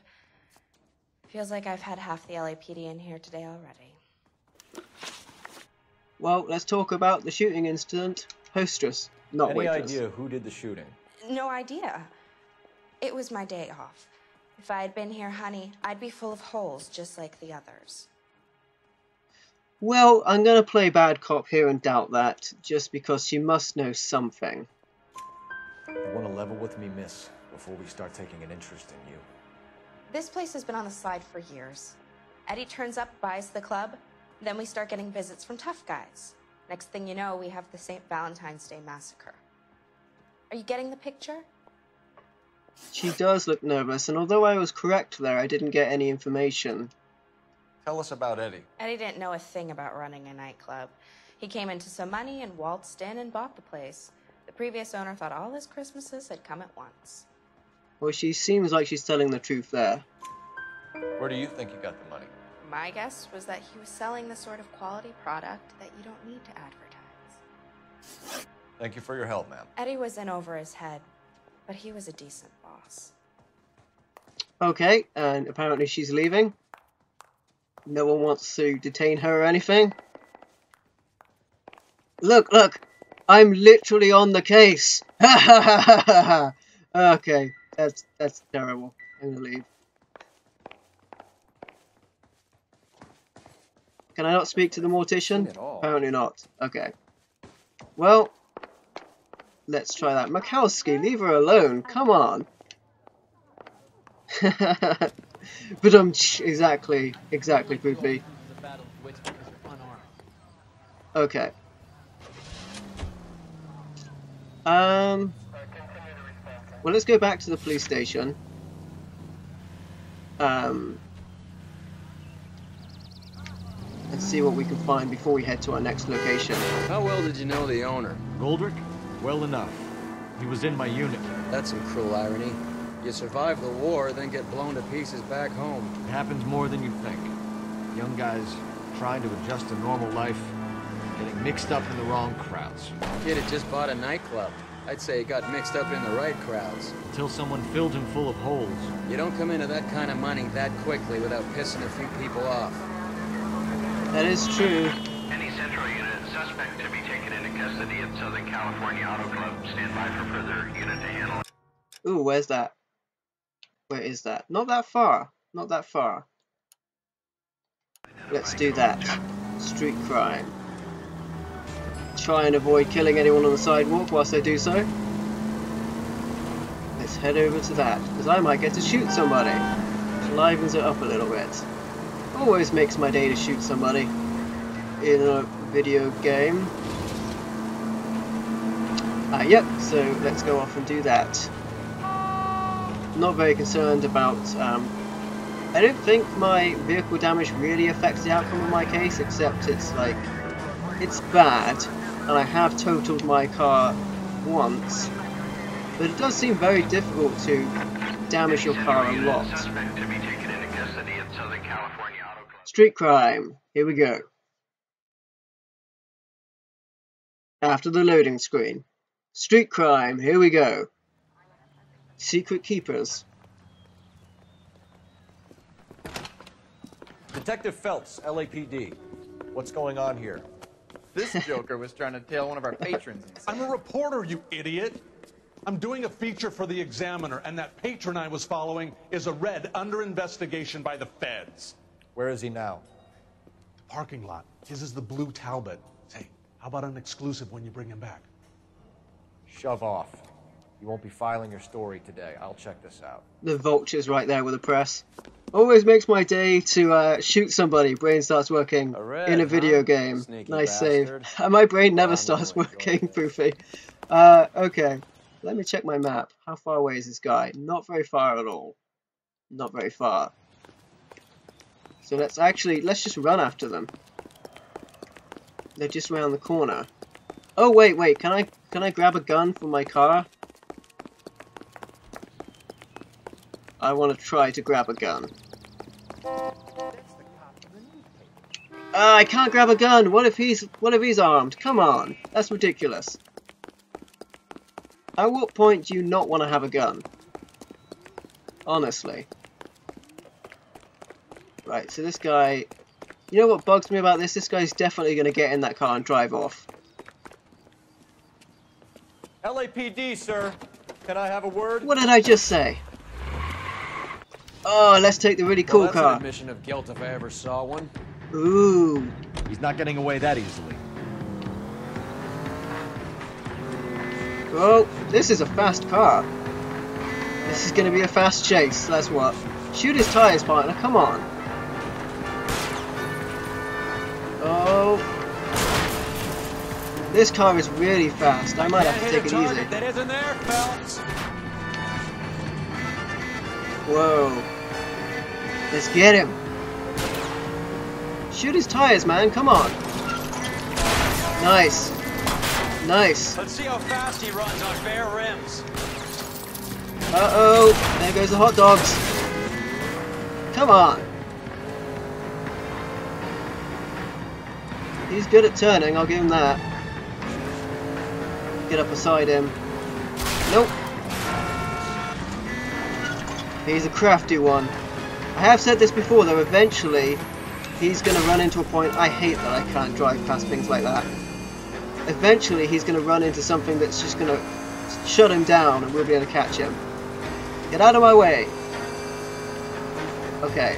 Feels like I've had half the LAPD in here today already. Well, let's talk about the shooting incident. Hostess, not Any waitress. idea who did the shooting? No idea. It was my day off. If I had been here, honey, I'd be full of holes just like the others. Well, I'm going to play bad cop here and doubt that, just because she must know something. You want to level with me, miss, before we start taking an interest in you. This place has been on the slide for years. Eddie turns up, buys the club, then we start getting visits from tough guys. Next thing you know, we have the St. Valentine's Day massacre. Are you getting the picture? She does look nervous, and although I was correct there, I didn't get any information. Tell us about Eddie. Eddie didn't know a thing about running a nightclub. He came into some money and waltzed in and bought the place. The previous owner thought all his Christmases had come at once. Well, she seems like she's telling the truth there. Where do you think you got the money? My guess was that he was selling the sort of quality product that you don't need to advertise. Thank you for your help, ma'am. Eddie was in over his head, but he was a decent boss. Okay, and apparently she's leaving. No one wants to detain her or anything. Look, look! I'm literally on the case! Ha ha ha ha ha! Okay, that's terrible. I'm gonna leave. Can I not speak to the mortician? Apparently not. Okay. Well, let's try that. Makowski, leave her alone. Come on. But exactly, Poopy. Okay. Well, let's go back to the police station. And see what we can find before we head to our next location. How well did you know the owner? Goldrick? Well enough. He was in my unit. That's some cruel irony. You survive the war, then get blown to pieces back home. It happens more than you think. Young guys trying to adjust to normal life, getting mixed up in the wrong crowds. Kid had just bought a nightclub. I'd say he got mixed up in the right crowds. Until someone filled him full of holes. You don't come into that kind of money that quickly without pissing a few people off. That is true. Any Central unit, suspect to be taken into custody at Southern California Auto Club. Stand by for further unit to handle. Ooh, where's that? Where is that? Not that far. Not that far. Let's do that. Street crime. Try and avoid killing anyone on the sidewalk whilst I do so. Let's head over to that, because I might get to shoot somebody. Which livens it up a little bit. Always makes my day to shoot somebody in a video game. Yep, so let's go off and do that. Not very concerned about I don't think my vehicle damage really affects the outcome of my case, except it's like, it's bad, and I have totaled my car once, but it does seem very difficult to damage your car a lot. Street crime, here we go. After the loading screen. Street crime, here we go. Secret keepers. Detective Phelps, LAPD. What's going on here? This joker was trying to tail one of our patrons inside. I'm a reporter, you idiot. I'm doing a feature for the Examiner, and that patron I was following is a red under investigation by the feds. Where is he now? Parking lot. His is the blue Talbot. Say, how about an exclusive when you bring him back? Shove off. You won't be filing your story today. I'll check this out. The vulture's right there with the press. Always makes my day to shoot somebody. Brain starts working in a video game. Sneaky nice bastard. save. My brain never starts working, Poofy. Okay, let me check my map. How far away is this guy? Not very far at all. Not very far. So let's just run after them. They're just around the corner. Oh wait, can I grab a gun from my car? I want to try to grab a gun. I can't grab a gun. What if he's armed? Come on, that's ridiculous. At what point do you not want to have a gun? Honestly. Right, so this guy... You know what bugs me about this? This guy's definitely going to get in that car and drive off. LAPD, sir. Can I have a word? What did I just say? Oh, let's take the really cool that's car. An admission of guilt if I ever saw one. Ooh. He's not getting away that easily. Oh, this is a fast car. This is going to be a fast chase, that's what. Shoot his tires, partner, come on. Oh. This car is really fast. I might have to take it easy. That isn't there, Phelps. Whoa. Let's get him. Shoot his tires, man. Come on. Nice. Nice. Let's see how fast he runs on bare rims. Uh-oh. There goes the hot dogs. Come on. He's good at turning, I'll give him that. Get up beside him. Nope. He's a crafty one. I have said this before though, eventually he's going to run into a point. I hate that I can't drive past things like that. Eventually he's going to run into something that's just going to shut him down and we'll be able to catch him. Get out of my way. Okay.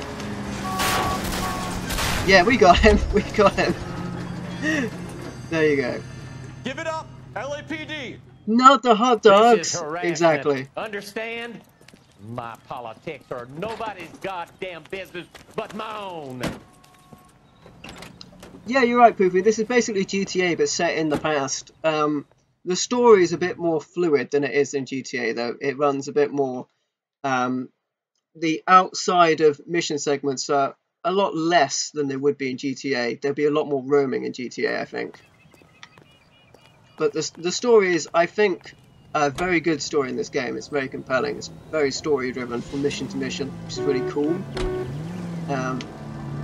Yeah, we got him. We got him. There you go. Give it up, LAPD. Not the hot dogs. This is harassment. Exactly. Understand? My politics are nobody's goddamn business but my own. Yeah, you're right, Poofy. This is basically GTA, but set in the past. The story is a bit more fluid than it is in GTA, though. It runs a bit more... the outside of mission segments are a lot less than they would be in GTA. There'd be a lot more roaming in GTA, I think. But the story is, I think, a very good story in this game. It's very compelling. It's very story-driven from mission to mission, which is really cool.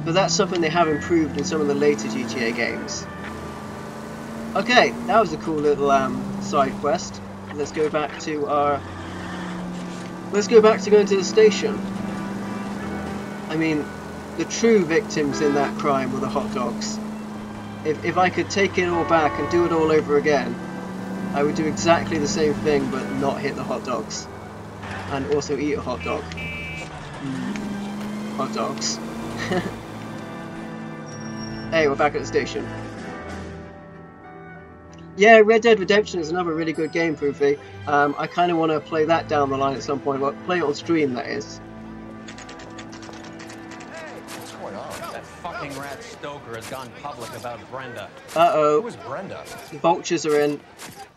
But that's something they have improved in some of the later GTA games. Okay, that was a cool little side quest. Let's go back to our... Let's go back to going to the station. I mean, the true victims in that crime were the hot dogs. If I could take it all back and do it all over again, I would do exactly the same thing but not hit the hot dogs. And also eat a hot dog. Hot dogs. Hey, we're back at the station. Yeah, Red Dead Redemption is another really good game, Poofy. I kind of want to play that down the line at some point. Well, play it on stream, that is. What's going on? That fucking rat Stoker has gone public about Brenda. Uh-oh. Who is Brenda? The vultures are in.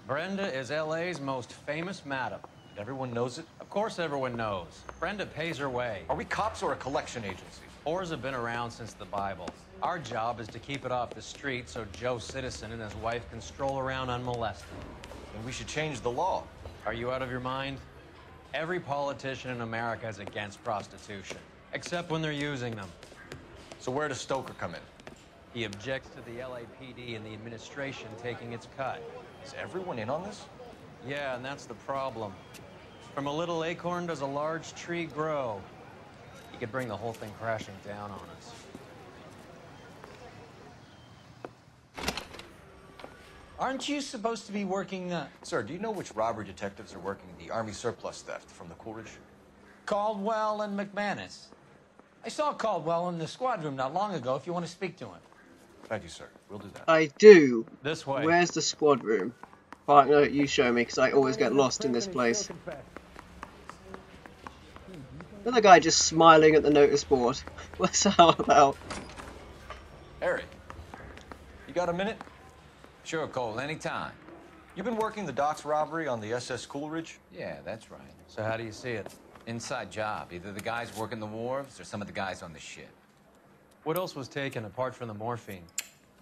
Brenda is LA's most famous madam. Everyone knows it? Of course everyone knows. Brenda pays her way. Are we cops or a collection agency? Whores have been around since the Bible. Our job is to keep it off the street so Joe Citizen and his wife can stroll around unmolested. Then we should change the law. Are you out of your mind? Every politician in America is against prostitution, except when they're using them. So where does Stoker come in? He objects to the LAPD and the administration taking its cut. Is everyone in on this? Yeah, and that's the problem. From a little acorn does a large tree grow. He could bring the whole thing crashing down on us. Aren't you supposed to be working, Sir, do you know which robbery detectives are working the Army surplus theft from the Coolidge? Caldwell and McManus? I saw Caldwell in the squad room not long ago, if you want to speak to him. Thank you, sir. We'll do that. I do. This way. Where's the squad room? Partner, you show me, because I always get lost in this place. Another guy just smiling at the notice board. What's that all about? Harry, you got a minute? Sure, Cole, anytime. You've been working the docks robbery on the SS Coolidge? Yeah, that's right. So how do you see it? Inside job. Either the guys working the wharves or some of the guys on the ship. What else was taken apart from the morphine?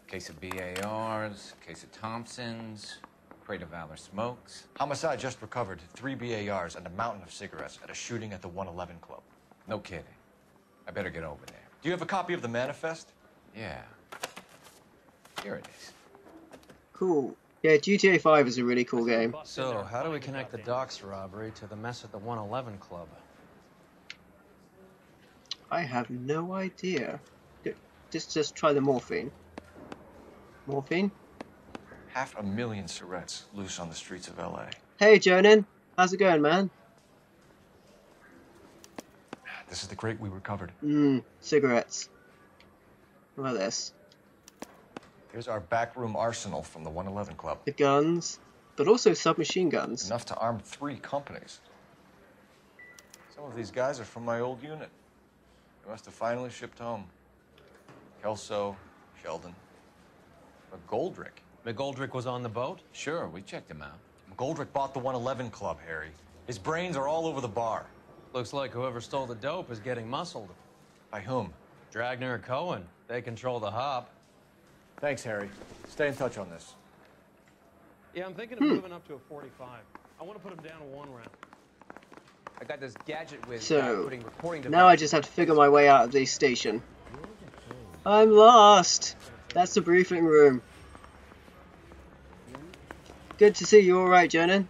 Case of BARs, case of Thompsons, crate of Valor smokes. Homicide just recovered 3 BARs and a mountain of cigarettes at a shooting at the 111 Club. No kidding. I better get over there. Do you have a copy of the manifest? Yeah. Here it is. Cool. Yeah, GTA 5 is a really cool game. So, how do we connect the docks robbery to the mess at the 111 Club? I have no idea. Just try the morphine. Morphine? 500,000 cigarettes loose on the streets of LA. Hey, Jonan. How's it going, man? This is the crate we recovered. Cigarettes. What about this? Here's our backroom arsenal from the 111 Club. The guns, but also submachine guns. Enough to arm 3 companies. Some of these guys are from my old unit. They must have finally shipped home. Kelso, Sheldon. McGoldrick. McGoldrick was on the boat? Sure, we checked him out. McGoldrick bought the 111 Club, Harry. His brains are all over the bar. Looks like whoever stole the dope is getting muscled. By whom? Dragner or Cohen. They control the hop. Thanks, Harry. Stay in touch on this. Yeah, I'm thinking of moving up to a 45. I want to put him down to 1 round. I got this gadget with So, putting recording now I just have to figure my way out of the station. I'm lost! That's the briefing room. Good to see you alright, Jonan.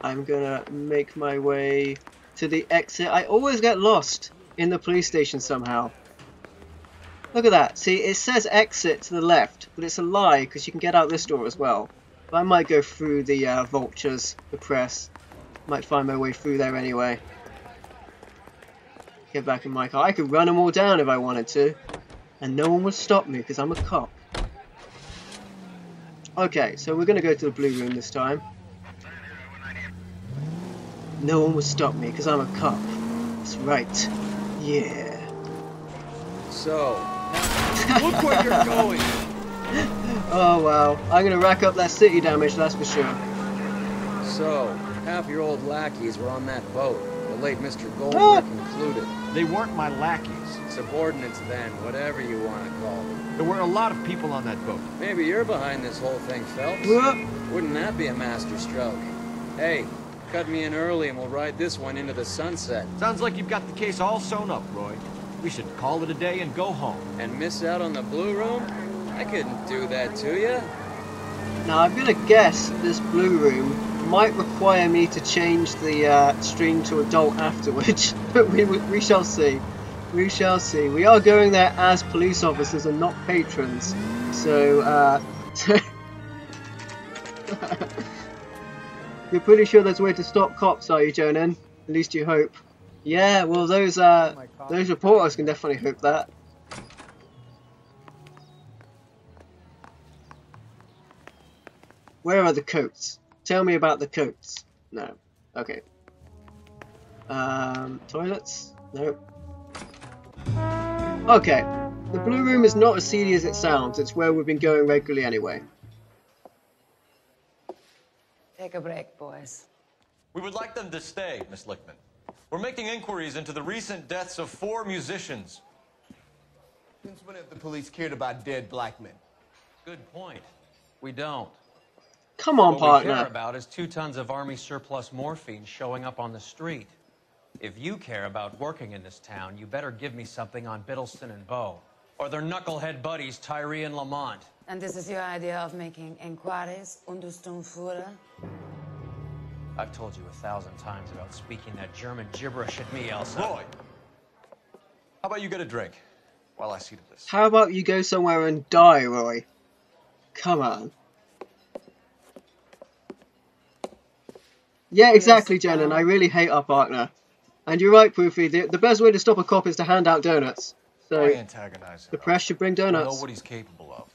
I'm gonna make my way to the exit. I always get lost in the police station somehow. Look at that. See, it says exit to the left, but it's a lie because you can get out this door as well. But I might go through the vultures, the press. Might find my way through there anyway. Get back in my car. I could run them all down if I wanted to. And no one would stop me because I'm a cop. Okay, so we're going to go to the blue room this time. No one would stop me because I'm a cop. That's right. Yeah. So, look where you're going. Oh wow. I'm going to rack up that city damage, that's for sure. So, half your old lackeys were on that boat. The late Mr. Goldberg included. They weren't my lackeys. Subordinates then, whatever you want to call them. There were a lot of people on that boat. Maybe you're behind this whole thing, Phelps. Wouldn't that be a master stroke? Hey, cut me in early and we'll ride this one into the sunset. Sounds like you've got the case all sewn up, Roy. We should call it a day and go home. And miss out on the blue room? I couldn't do that to you. Now I'm going to guess this blue room might require me to change the stream to adult afterwards, but we shall see. We shall see. We are going there as police officers and not patrons, so you're pretty sure there's a way to stop cops, are you, Jonan? At least you hope. Yeah, well those reporters can definitely hope that. Where are the coats? Tell me about the coats. No. Okay. Toilets? No. Okay. The blue room is not as seedy as it sounds. It's where we've been going regularly anyway. Take a break, boys. We would like them to stay, Miss Lichtman. We're making inquiries into the recent deaths of 4 musicians. Since when have the police cared about dead black men? Good point. We don't. Come on, what partner. we care about is 2 tons of Army surplus morphine showing up on the street. If you care about working in this town, you better give me something on Biddleston and Bow, or their knucklehead buddies Tyree and Lamont. And this is your idea of making inquiries, Untersturmführer? I've told you 1,000 times about speaking that German gibberish at me, Elsa. Roy, how about you get a drink while I see to this? How about you go somewhere and die, Roy? Come on. Yeah, exactly, Jen, and I really hate our partner. And you're right, Poofy, the best way to stop a cop is to hand out donuts. So, Why antagonize him? the press should bring We donuts. know what he's capable of.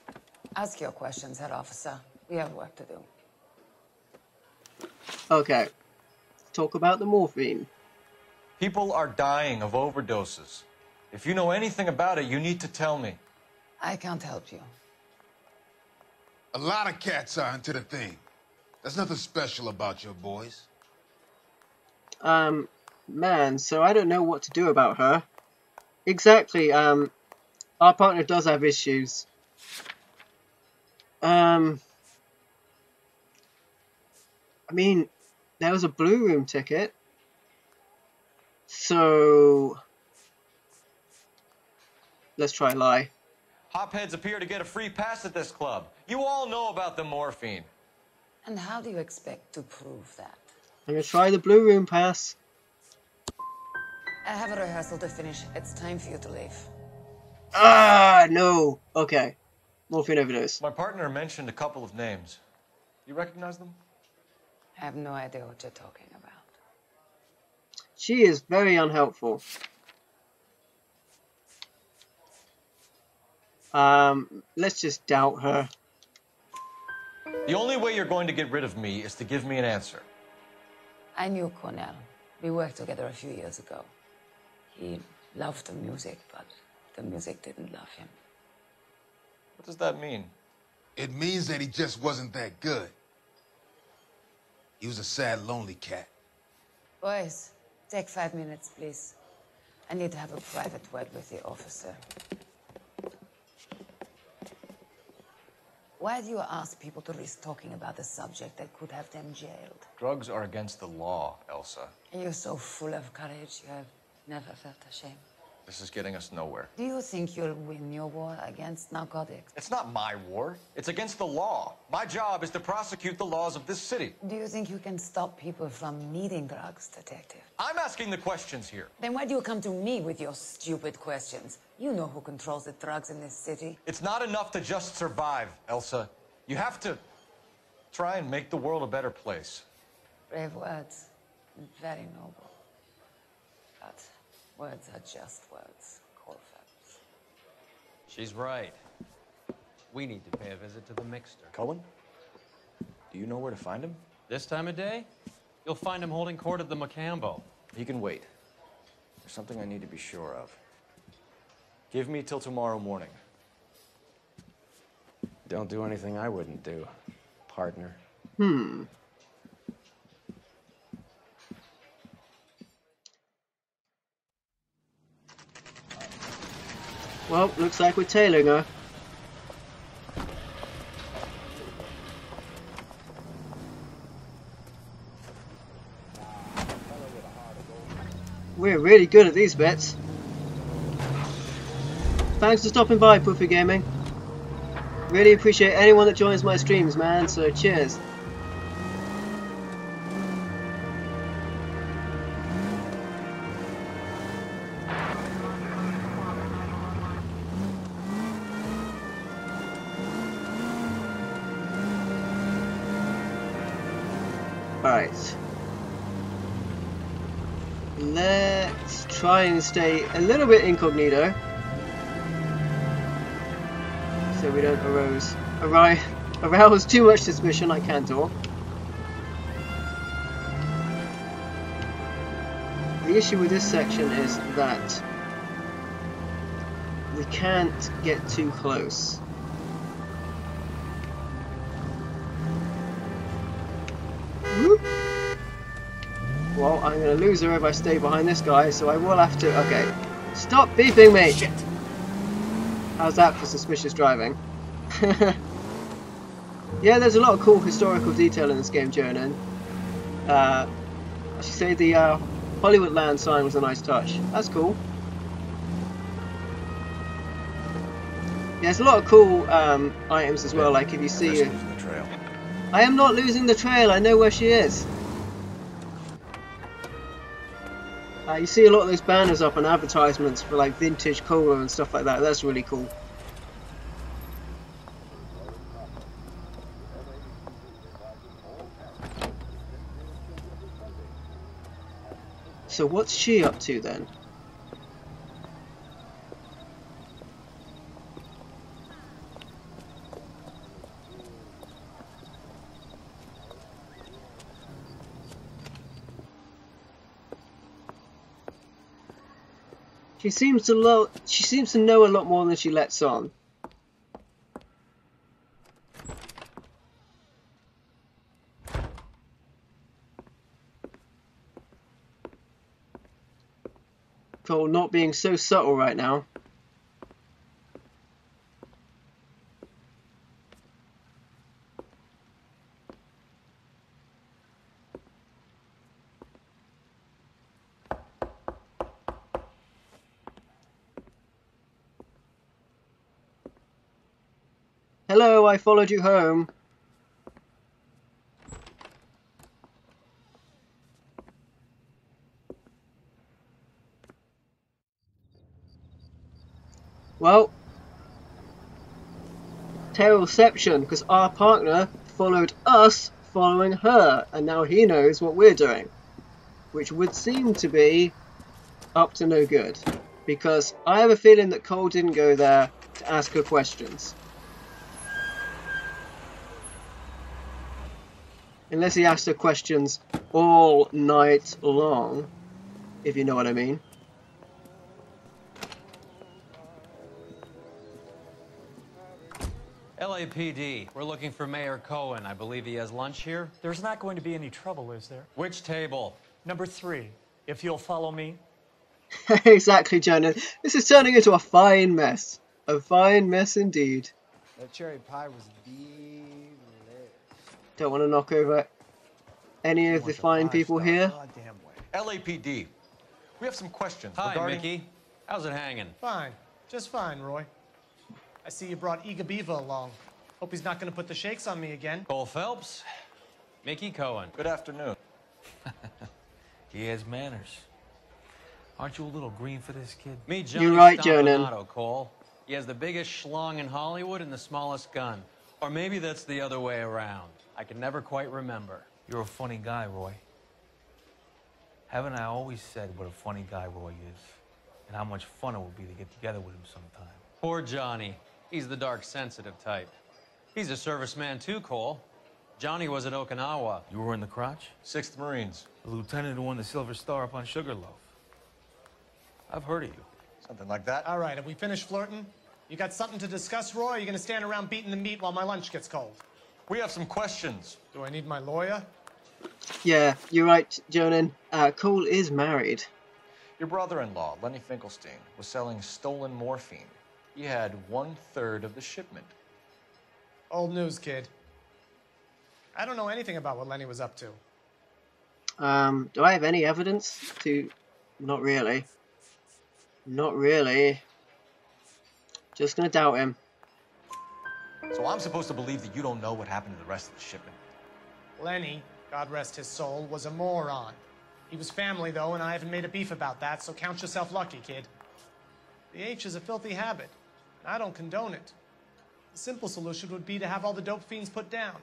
Ask your questions, head officer. We have work to do. Okay. Talk about the morphine. People are dying of overdoses. If you know anything about it, you need to tell me. I can't help you. A lot of cats are into the thing. There's nothing special about your boys. Man, so I don't know what to do about her. Exactly, our partner does have issues. I mean, there was a Blue Room ticket. So, let's try lie. Hopheads appear to get a free pass at this club. You all know about the morphine. And how do you expect to prove that? I'm gonna try the Blue Room pass. I have a rehearsal to finish. It's time for you to leave. Ah, no. Okay. Morphine overdose. My partner mentioned a couple of names. You recognize them? I have no idea what you're talking about. She is very unhelpful. Let's just doubt her. The only way you're going to get rid of me is to give me an answer. I knew Cornell. We worked together a few years ago. He loved the music, but the music didn't love him. What does that mean? It means that he just wasn't that good. He was a sad, lonely cat. Boys, take 5 minutes, please. I need to have a private word with the officer. Why do you ask people to risk talking about the subject that could have them jailed? Drugs are against the law, Elsa. And you're so full of courage, you have never felt ashamed. This is getting us nowhere. Do you think you'll win your war against narcotics? It's not my war. It's against the law. My job is to prosecute the laws of this city. Do you think you can stop people from needing drugs, detective? I'm asking the questions here. Then why do you come to me with your stupid questions? You know who controls the drugs in this city. It's not enough to just survive, Elsa. You have to try and make the world a better place. Brave words. Very noble. But words are just words, Colfax. She's right. We need to pay a visit to the Mixter. Cullen? Do you know where to find him? This time of day? You'll find him holding court at the Macambo. He can wait. There's something I need to be sure of. Give me till tomorrow morning. Don't do anything I wouldn't do, partner. Well, looks like we're tailing her. We're really good at these bits. Thanks for stopping by, Poofy Gaming. Really appreciate anyone that joins my streams, man, so cheers. Alright. Let's try and stay a little bit incognito, so we don't arouse too much suspicion like Cantor. The issue with this section is that we can't get too close. Well, I'm going to lose her if I stay behind this guy, so I will have to... Okay. Stop beeping me! Shit! How's that for suspicious driving? Yeah, there's a lot of cool historical detail in this game, Jonan. I should say the Hollywood Land sign was a nice touch. That's cool. Yeah, there's a lot of cool items as well, like if you see... Losing the trail. I am not losing the trail, I know where she is. You see a lot of those banners up on advertisements for like vintage cola and stuff like that. That's really cool. So what's she up to then? She seems to know a lot more than she lets on. Cole not being so subtle right now. Hello, I followed you home. Well, Terrorception, because our partner followed us following her, and now he knows what we're doing, which would seem to be up to no good, because I have a feeling that Cole didn't go there to ask her questions. Unless he asked her questions all night long, if you know what I mean. LAPD, we're looking for Mayor Cohen. I believe he has lunch here. There's not going to be any trouble, is there? Which table? Number 3, if you'll follow me. Exactly, Jonah. This is turning into a fine mess. A fine mess indeed. That cherry pie was delicious. Don't want to knock over any of the fine people here. LAPD, we have some questions Hi, regarding... Mickey. How's it hanging? Fine. Just fine, Roy. I see you brought Iga Beaver along. Hope he's not going to put the shakes on me again. Cole Phelps. Mickey Cohen. Good afternoon. He has manners. Aren't you a little green for this kid? Me, Johnny You're right, Stompanato, Cole. He has the biggest schlong in Hollywood and the smallest gun. Or maybe that's the other way around. I can never quite remember. You're a funny guy, Roy. Haven't I always said what a funny guy Roy is? And how much fun it would be to get together with him sometime? Poor Johnny. He's the dark, sensitive type. He's a serviceman too, Cole. Johnny was at Okinawa. You were in the crotch? 6th Marines. The lieutenant who won the Silver Star up on Sugarloaf. I've heard of you. Something like that. All right, have we finished flirting? You got something to discuss, Roy, or are you going to stand around beating the meat while my lunch gets cold? We have some questions. Do I need my lawyer? Yeah, you're right, Jonan. Cole is married. Your brother-in-law, Lenny Finkelstein, was selling stolen morphine. He had 1/3 of the shipment. Old news, kid. I don't know anything about what Lenny was up to. Do I have any evidence to... Not really. Not really. Just gonna doubt him. So I'm supposed to believe that you don't know what happened to the rest of the shipment? Lenny, God rest his soul, was a moron. He was family, though, and I haven't made a beef about that, so count yourself lucky, kid. The H is a filthy habit, and I don't condone it. The simple solution would be to have all the dope fiends put down.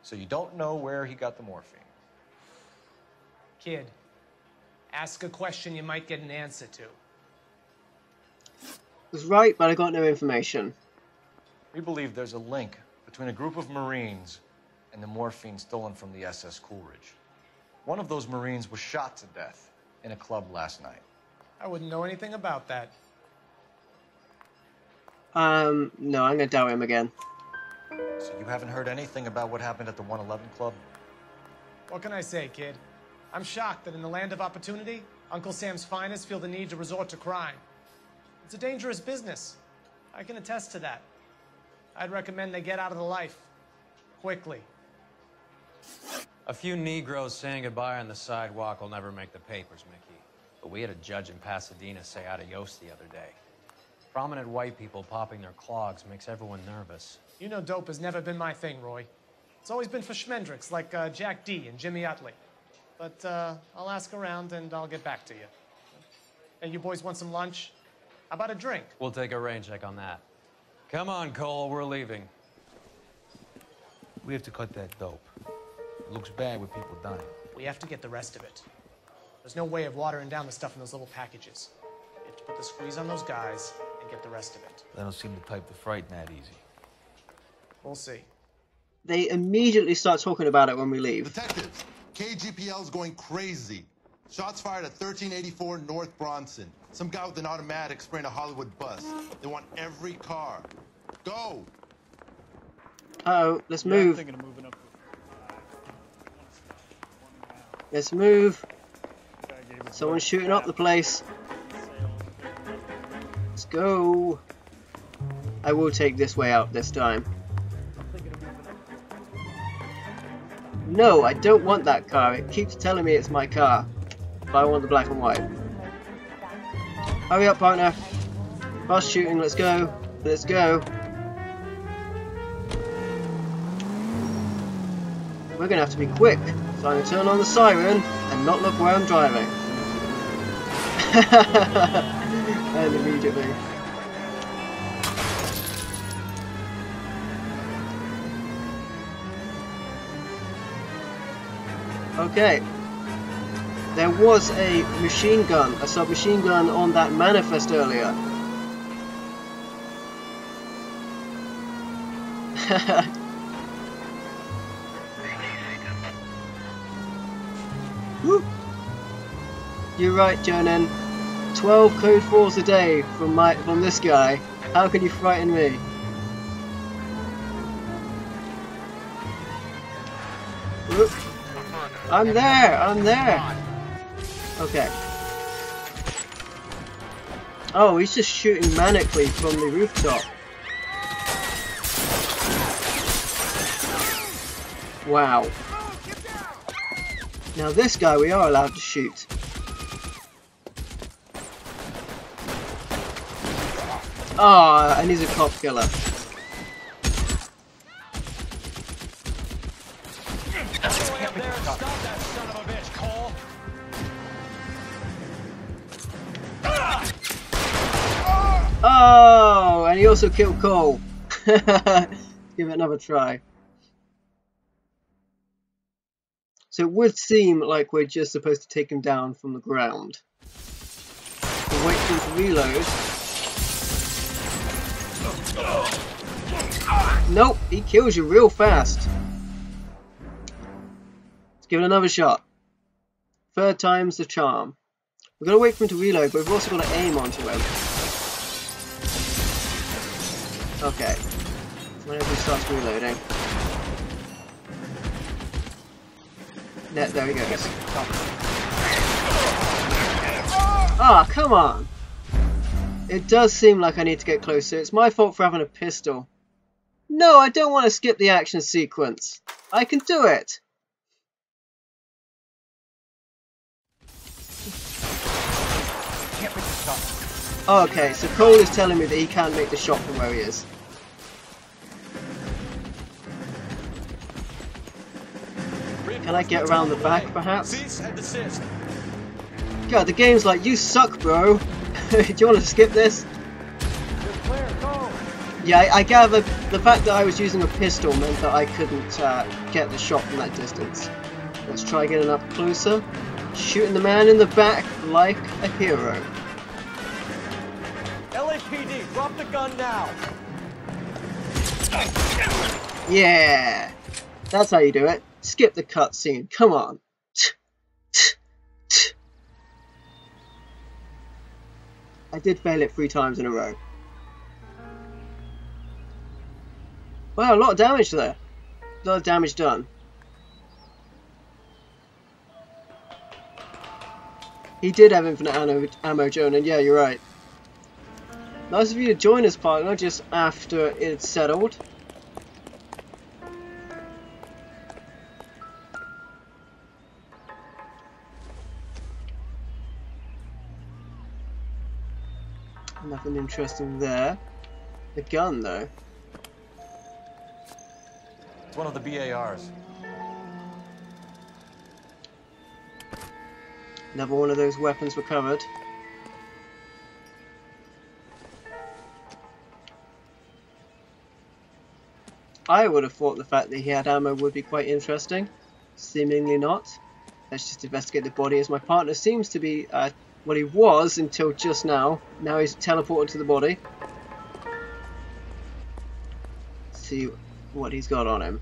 So you don't know where he got the morphine? Kid, ask a question you might get an answer to. I was right, but I got no information. We believe there's a link between a group of Marines and the morphine stolen from the SS Coolidge. One of those Marines was shot to death in a club last night. I wouldn't know anything about that. No, I'm gonna doubt him again. So you haven't heard anything about what happened at the 111 Club? What can I say, kid? I'm shocked that in the land of opportunity, Uncle Sam's finest feel the need to resort to crime. It's a dangerous business. I can attest to that. I'd recommend they get out of the life. Quickly. A few Negroes saying goodbye on the sidewalk will never make the papers, Mickey. But we had a judge in Pasadena say adios the other day. Prominent white people popping their clogs makes everyone nervous. You know dope has never been my thing, Roy. It's always been for schmendricks like Jack D. and Jimmy Utley. But I'll ask around and I'll get back to you. Hey, you boys want some lunch? How about a drink? We'll take a rain check on that. Come on, Cole, we're leaving. We have to cut that dope. It looks bad with people dying. We have to get the rest of it. There's no way of watering down the stuff in those little packages. You have to put the squeeze on those guys and get the rest of it. They don't seem the type to frighten that easy. We'll see. They immediately start talking about it when we leave. Detectives, KGPL's going crazy. Shots fired at 1384 North Bronson. Some guy with an automatic spraying a Hollywood bus. They want every car. Go! Uh-oh, let's move. Thinking of moving up. Let's move. Someone's shooting up the place. Let's go. I will take this way out this time. No, I don't want that car. It keeps telling me it's my car. But I want the black and white. Hurry up, partner. Fast shooting, let's go. Let's go. We're going to have to be quick. So I'm going to turn on the siren and not look where I'm driving. And immediately. Okay. There was a machine gun, a submachine gun on that manifest earlier. Woo. You're right, Jonan. 12 code 4s a day from this guy. How can you frighten me? Whoop. I'm there! I'm there! Okay. Oh, he's just shooting manically from the rooftop. Wow. Now this guy we are allowed to shoot. Ah, and he's a cop killer. Oh, and he also killed Cole. Give it another try. So it would seem like we're just supposed to take him down from the ground. We'll wait for him to reload. Nope, he kills you real fast. Let's give it another shot. Third time's the charm. We're going to wait for him to reload, but we've also got to aim onto him. Okay. Whenever he starts reloading. There he goes. Ah, come on! It does seem like I need to get closer. It's my fault for having a pistol. No, I don't want to skip the action sequence. I can do it! Okay, so Cole is telling me that he can't make the shot from where he is. Can I get around the back, perhaps? God, the game's like, you suck, bro. Do you want to skip this? Yeah, I gather the fact that I was using a pistol meant that I couldn't get the shot from that distance. Let's try getting up closer. Shooting the man in the back like a hero. LAPD, drop the gun now. Yeah, that's how you do it. Skip the cutscene. Come on. I did fail it 3 times in a row. Wow, a lot of damage there. A lot of damage done. He did have infinite ammo, Jonah. Yeah, you're right. Nice of you to join us, partner, just after it's settled. Nothing interesting there. The gun, though. It's one of the BARs. Another one of those weapons recovered. I would have thought the fact that he had ammo would be quite interesting. Seemingly not. Let's just investigate the body, as my partner seems to be, well, he was until just now. Now he's teleported to the body. See what he's got on him.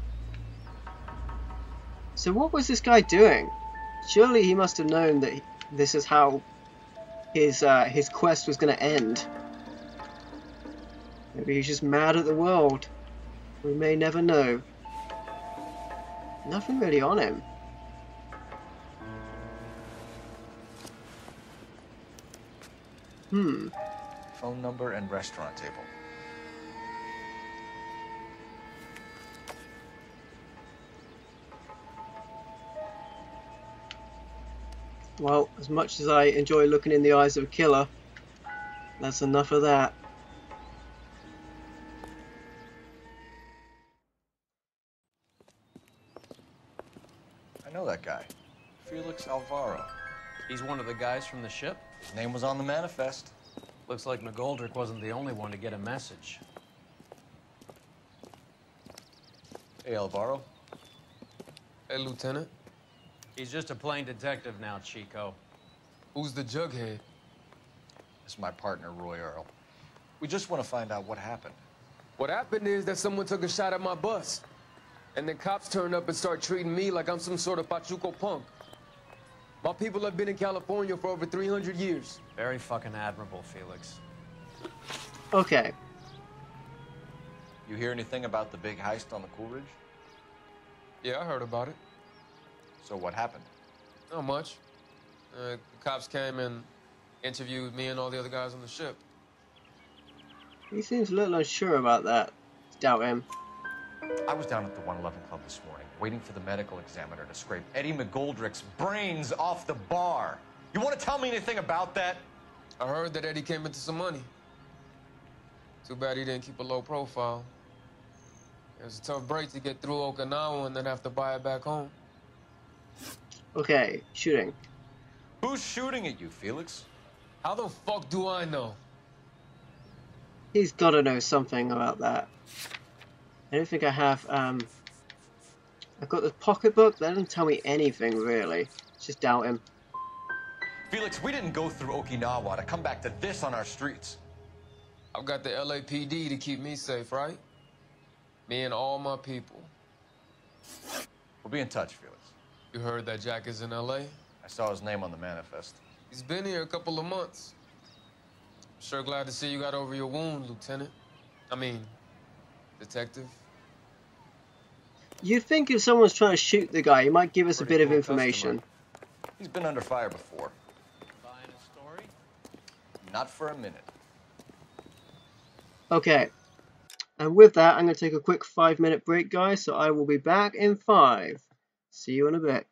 So what was this guy doing? Surely he must have known that this is how his quest was going to end. Maybe he's just mad at the world. We may never know. Nothing really on him. Phone number and restaurant table. Well, as much as I enjoy looking in the eyes of a killer, that's enough of that. I know that guy. Felix Alvaro. He's one of the guys from the ship? His name was on the manifest. Looks like McGoldrick wasn't the only one to get a message. Hey, Alvaro. Hey, Lieutenant. He's just a plain detective now, Chico. Who's the jughead? This is my partner, Roy Earl. We just want to find out what happened. What happened is that someone took a shot at my bus. And then cops turned up and start treating me like I'm some sort of Pachuco punk. My people have been in California for over 300 years. Very fucking admirable, Felix. Okay. You hear anything about the big heist on the Coolidge? Yeah, I heard about it. So what happened? Not much. The cops came and interviewed me and all the other guys on the ship. He seems a little unsure about that. Doubt him. I was down at the 111 Club this morning, waiting for the medical examiner to scrape Eddie McGoldrick's brains off the bar. You want to tell me anything about that? I heard that Eddie came into some money. Too bad he didn't keep a low profile. It was a tough break to get through Okinawa and then have to buy it back home. Okay, shooting. Who's shooting at you, Felix? How the fuck do I know? He's got to know something about that. I don't think I have, I've got the pocketbook. That doesn't tell me anything, really. Just doubt him. Felix, we didn't go through Okinawa to come back to this on our streets. I've got the LAPD to keep me safe, right? Me and all my people. We'll be in touch, Felix. You heard that Jack is in LA? I saw his name on the manifest. He's been here a couple of months. Sure glad to see you got over your wound, Lieutenant. I mean, Detective. You'd think if someone's trying to shoot the guy, he might give us a bit of information. Customer. He's been under fire before. Buying a story? Not for a minute. Okay. And with that, I'm going to take a quick 5-minute break, guys. So I will be back in 5. See you in a bit.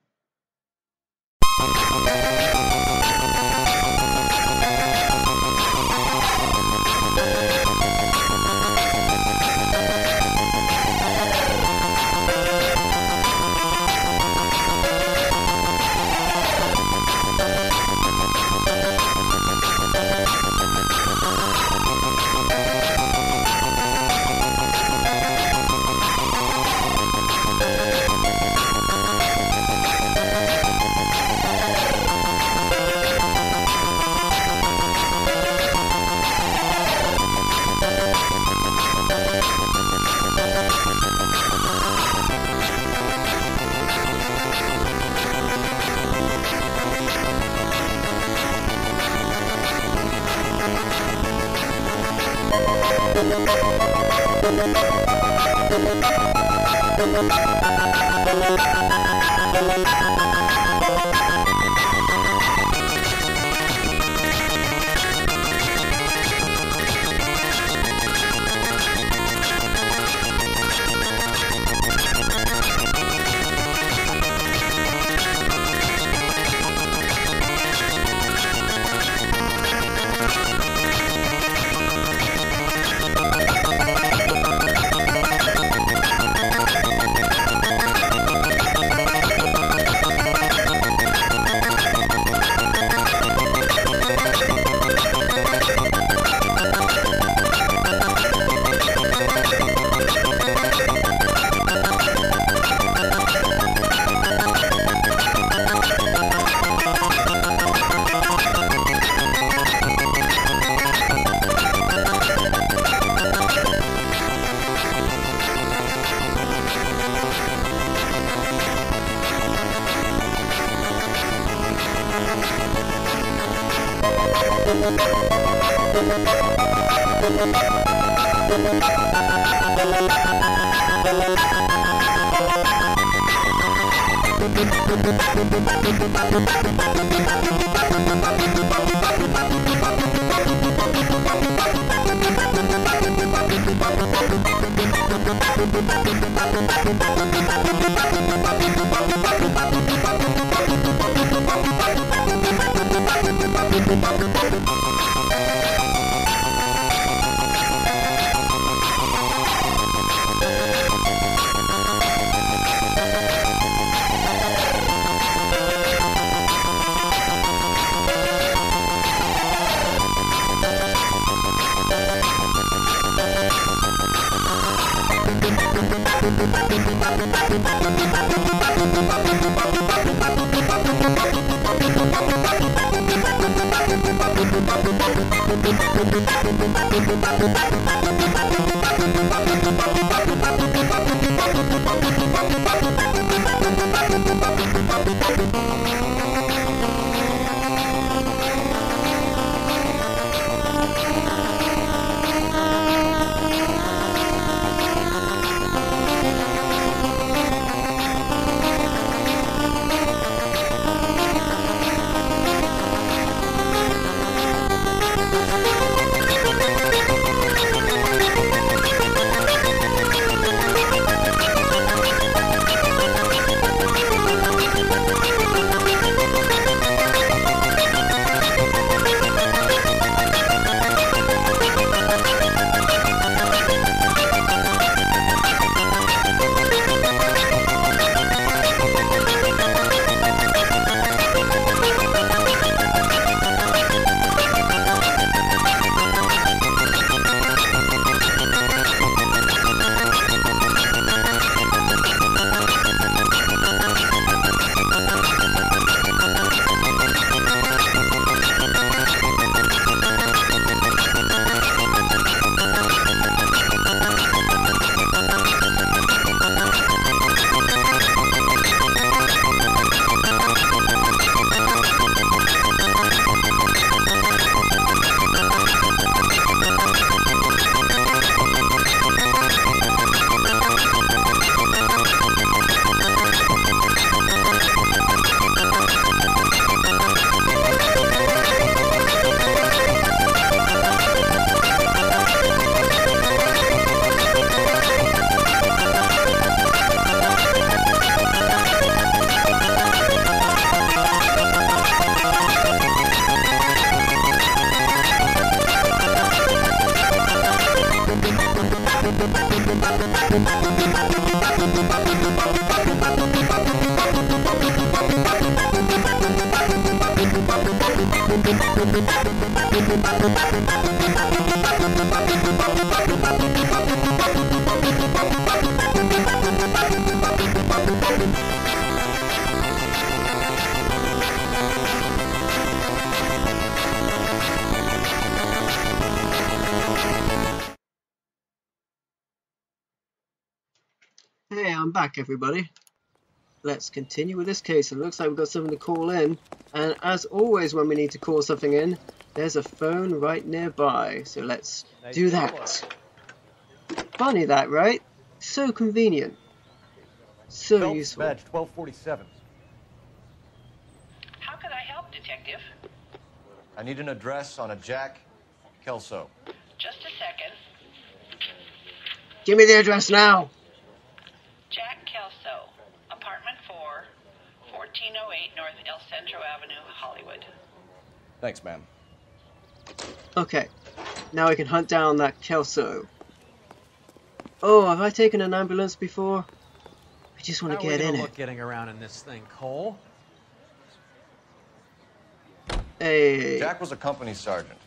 Hey, I'm back, everybody. Let's continue with this case. It looks like we've got something to call in. And as always, when we need to call something in, there's a phone right nearby. So let's do that. Funny that, right? So convenient. So Phelps, useful. badge 1247. How can I help, Detective? I need an address on a Jack Kelso. Just a second. Give me the address now. Jack Kelso, apartment 4, 1408 North El Centro Avenue, Hollywood. Thanks, ma'am. Okay, now I can hunt down that Kelso. Oh, have I taken an ambulance before? I just want to get in it. Getting around in this thing, Cole. Hey. Jack was a company sergeant.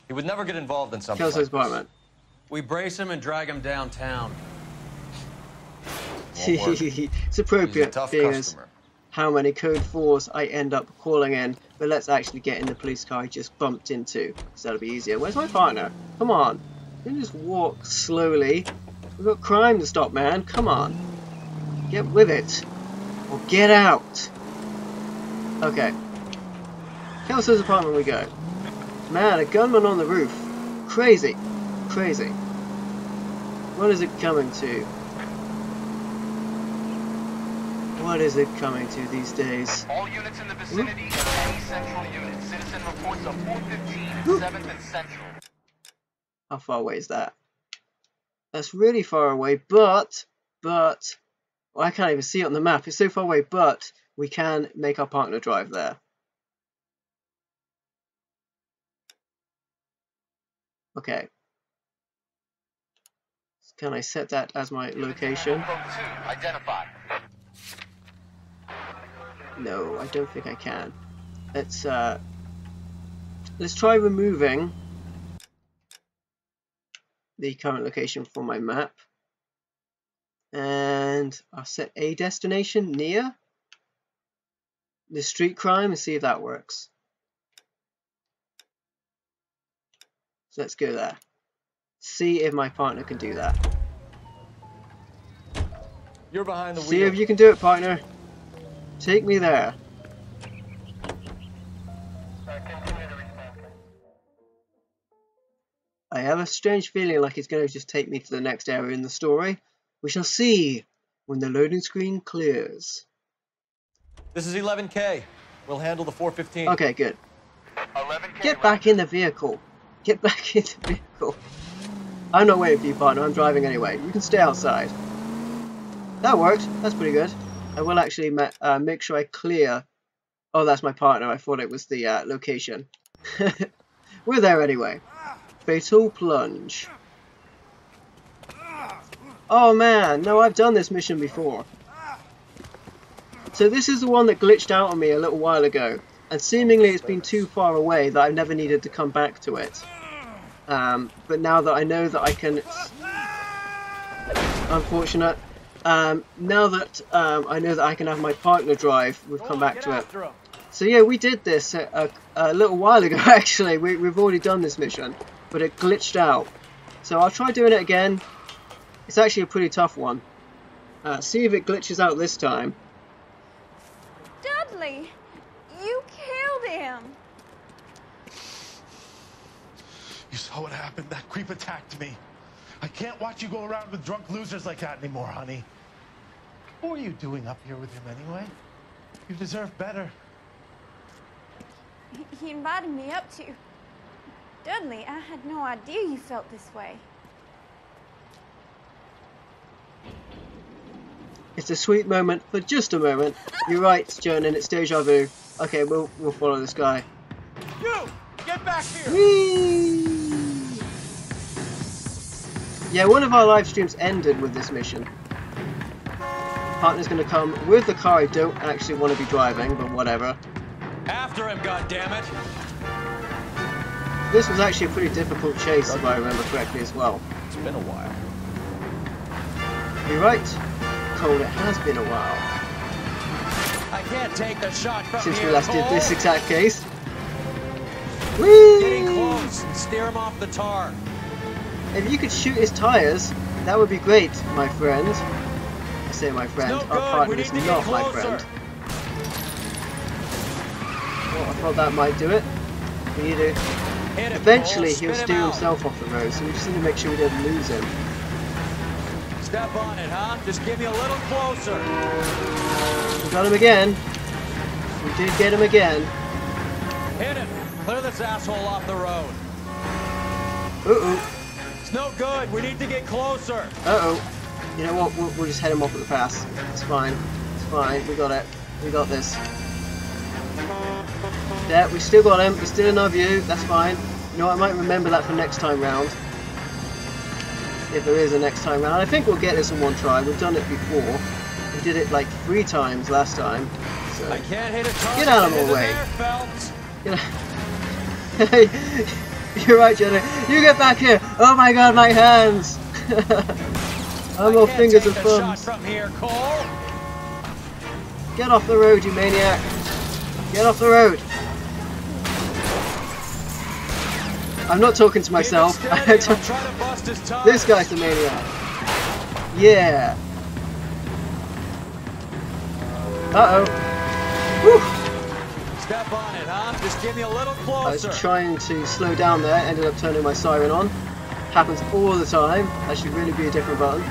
He would never get involved in something Kelso's like apartment. We brace him and drag him downtown. It's appropriate, being as how many code 4s I end up calling in, but let's actually get in the police car I just bumped into, because that'll be easier. Where's my partner? Come on. You can just walk slowly. We've got crime to stop, man. Come on. Get with it. Or get out. Okay. Kelso's apartment we go. Man, a gunman on the roof. Crazy. Crazy. What is it coming to? What is it coming to these days? All units in the vicinity of any central unit. Citizen reports of 415, 7th and Central. How far away is that? That's really far away, but well, I can't even see it on the map. It's so far away, but we can make our partner drive there. Okay. Can I set that as my location? Identify. No, I don't think I can. Let's try removing the current location from my map. And I'll set a destination near the street crime and see if that works. So let's go there. See if my partner can do that. You're behind the wheel. See if you can do it, partner. Take me there. I have a strange feeling like it's going to just take me to the next area in the story. We shall see when the loading screen clears. This is 11K. We'll handle the 415. Okay, good. Get back in the vehicle. Get back in the vehicle. I'm not waiting for you, partner. I'm driving anyway. You can stay outside. That worked. That's pretty good. I will actually make sure I clear. Oh, that's my partner. I thought it was the location. We're there anyway. Fatal plunge. Oh man, no, I've done this mission before. So this is the one that glitched out on me a little while ago, and seemingly it's been too far away that I've never needed to come back to it. But now that I know that I can... Unfortunate. Now that I know that I can have my partner drive, we've come back to it. So yeah, we did this a little while ago actually. We've already done this mission, but it glitched out. So I'll try doing it again. It's actually a pretty tough one. See if it glitches out this time. Dudley, you killed him. You saw what happened? That creep attacked me. I can't watch you go around with drunk losers like that anymore, honey. What were you doing up here with him anyway? You deserve better. He invited me up to. Dudley, I had no idea you felt this way. It's a sweet moment for just a moment. You're right, Jonan, it's deja vu. Okay, we'll follow this guy. You! Get back here! Whee! Yeah, one of our live streams ended with this mission. Partner's gonna come with the car I don't actually want to be driving, but whatever. After him, goddammit! This was actually a pretty difficult chase, if I remember correctly as well. It's been a while. You're right, Cole, it has been a while. I can't take the shot from Since here, we last Cole. did this exact case. Whee! Getting close and steer him off the tar. If you could shoot his tires, that would be great, my friend. I say my friend, our partner is not my friend. Well, I thought that might do it. We need to... Eventually he'll steer himself off the road, so we just need to make sure we don't lose him. Step on it, huh? Just give me a little closer. We got him again. We did get him again. Hit it. Clear this asshole off the road. Uh-oh. It's no good. We need to get closer. Uh-oh. You know what? We'll just head him off at the pass. It's fine. It's fine. We got it. We got this. Yeah, we still got him. He's still in our view. That's fine. You know what? I might remember that for next time round. If there is a next time round. I think we'll get this in one try. We've done it before. We did it like 3 times last time. So. I can't hit a target. Get out of my way. There, You're right, Jenny. You get back here. Oh my god, my hands. I'm all fingers and thumbs. From here, Cole. Get off the road, you maniac. Get off the road. I'm not talking to myself. This guy's the maniac. Yeah. Uh-oh. Step on it, huh? Just give me a little I closer. was trying to slow down there, ended up turning my siren on. Happens all the time. That should really be a different button.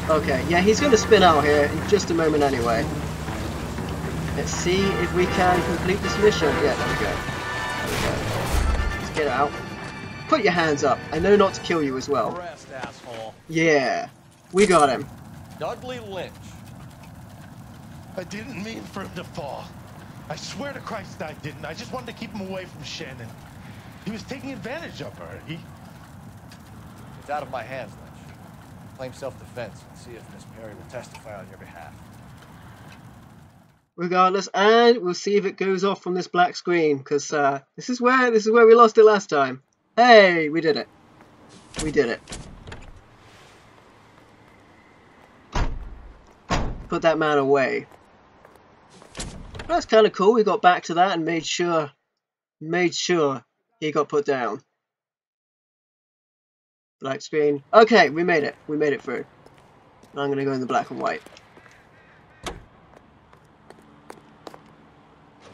Okay, yeah, he's going to spin out here in just a moment anyway. Let's see if we can complete this mission. Yeah, there we go. There we go. Let's get out. Put your hands up. I know not to kill you as well. Arrest, asshole. Yeah, we got him. Dudley Lynch. I didn't mean for him to fall. I swear to Christ I didn't. I just wanted to keep him away from Shannon. He was taking advantage of her. It's out of my hands, Lynch. Claim self-defense and see if Miss Perry will testify on your behalf. Regardless, and we'll see if it goes off from this black screen, because this is where we lost it last time. Hey, we did it. We did it. Put that man away. That's kind of cool. We got back to that and made sure he got put down. Black screen. Okay, we made it. We made it through. I'm going to go in the black and white.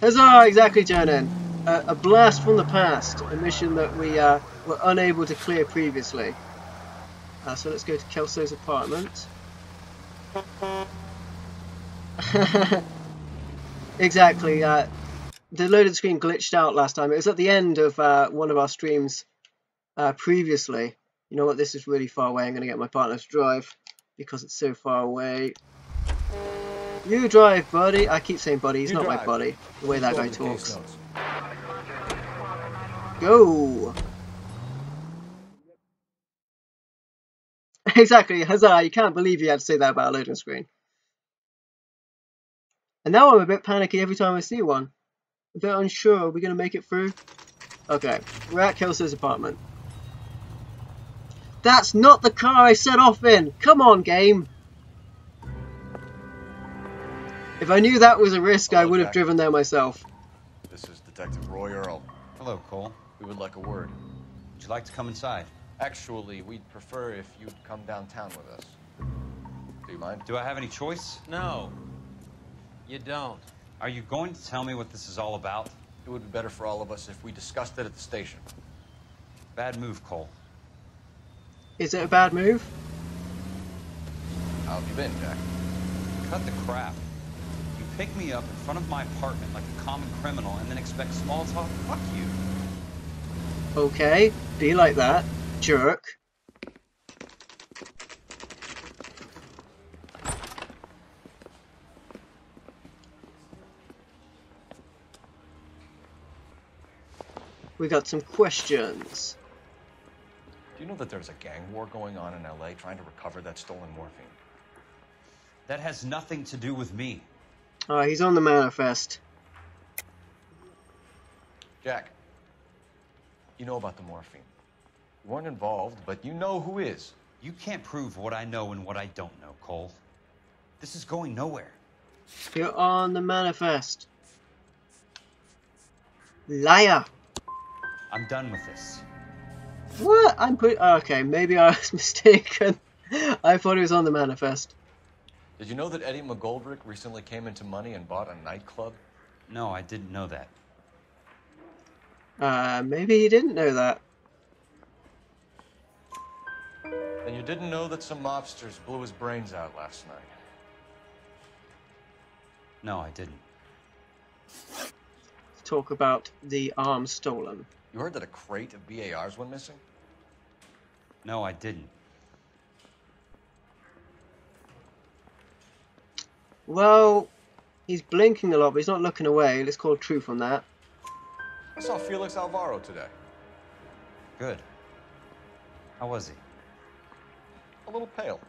Huzzah! Exactly, Janan. A blast from the past. A mission that we were unable to clear previously. So let's go to Kelso's apartment. Exactly. The loaded screen glitched out last time. It was at the end of one of our streams previously. You know what? This is really far away. I'm going to get my partner to drive because it's so far away. You drive, buddy. I keep saying buddy. He's not my buddy. The way that guy talks. Go. Exactly. Huzzah. You can't believe you had to say that about a loading screen. And now I'm a bit panicky every time I see one. A bit unsure. Are we going to make it through? Okay. We're at Kelso's apartment. That's not the car I set off in. Come on, game. If I knew that was a risk, I would have driven there myself. This is Detective Roy Earl. Hello, Cole. We would like a word. Would you like to come inside? Actually, we'd prefer if you'd come downtown with us. Do you mind? Do I have any choice? No. You don't. Are you going to tell me what this is all about? It would be better for all of us if we discussed it at the station. Bad move, Cole. Is it a bad move? How have you been, Jack? Cut the crap. You pick me up in front of my apartment like a common criminal and then expect small talk? Fuck you. Okay, be like that, jerk. We got some questions. Do you know that there's a gang war going on in LA trying to recover that stolen morphine? That has nothing to do with me. Oh, he's on the manifest. Jack, you know about the morphine. You weren't involved, but you know who is. You can't prove what I know and what I don't know, Cole. This is going nowhere. You're on the manifest. Liar. I'm done with this. What? I'm pretty... Okay, maybe I was mistaken. I thought it was on the manifest. Did you know that Eddie McGoldrick recently came into money and bought a nightclub? No, I didn't know that. Maybe he didn't know that. And you didn't know that some mobsters blew his brains out last night? No, I didn't. Talk about the arms stolen. You heard that a crate of BARs went missing? No, I didn't. Well, he's blinking a lot, but he's not looking away. Let's call truth on that. I saw Felix Alvaro today. Good. How was he? A little pale.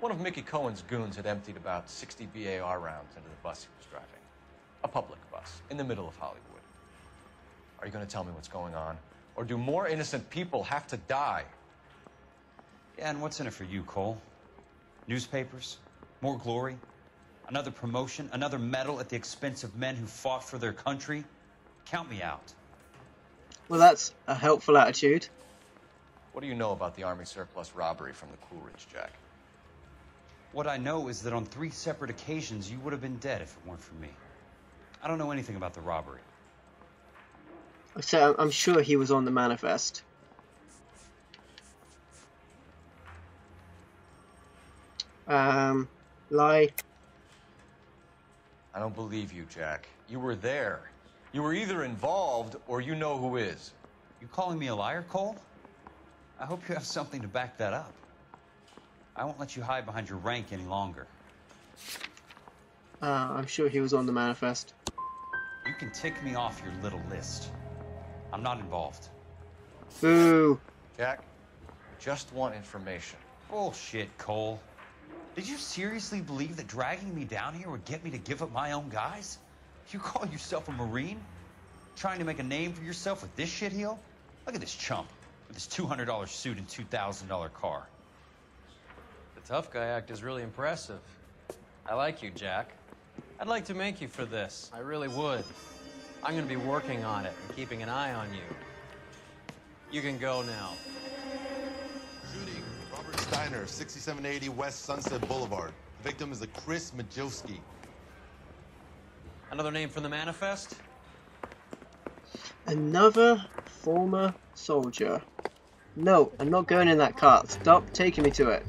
One of Mickey Cohen's goons had emptied about 60 BAR rounds into the bus he was driving. A public bus, in the middle of Hollywood. Are you going to tell me what's going on? Or do more innocent people have to die? Yeah, and what's in it for you, Cole? Newspapers? More glory? Another promotion? Another medal at the expense of men who fought for their country? Count me out. Well, that's a helpful attitude. What do you know about the Army surplus robbery from the Coolidge, Jack? What I know is that on 3 separate occasions, you would have been dead if it weren't for me. I don't know anything about the robbery. So I'm sure he was on the manifest. Lie. I don't believe you, Jack. You were there. You were either involved or you know who is. You calling me a liar, Cole? I hope you have something to back that up. I won't let you hide behind your rank any longer. I'm sure he was on the manifest. You can tick me off your little list. I'm not involved. Boo. Jack, just want information. Bullshit, Cole. Did you seriously believe that dragging me down here would get me to give up my own guys? You call yourself a Marine? Trying to make a name for yourself with this shitheel? Look at this chump with his $200 suit and $2,000 car. The tough guy act is really impressive. I like you, Jack. I'd like to make you for this. I really would. I'm gonna be working on it and keeping an eye on you. You can go now. Shooting, Robert Steiner, 6780 West Sunset Boulevard. The victim is a Chris Majowski. Another name from the manifest? Another former soldier. No, I'm not going in that car. Stop taking me to it.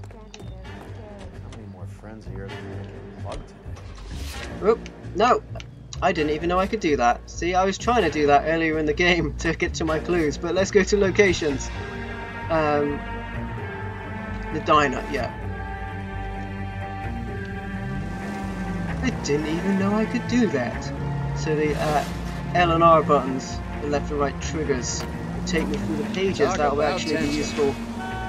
How many more friends are here that get plugged today? Oop, no. I didn't even know I could do that. See, I was trying to do that earlier in the game to get to my clues, but let's go to locations. The diner, yeah. I didn't even know I could do that. So the L and R buttons, the left and right triggers, will take me through the pages. That will actually be useful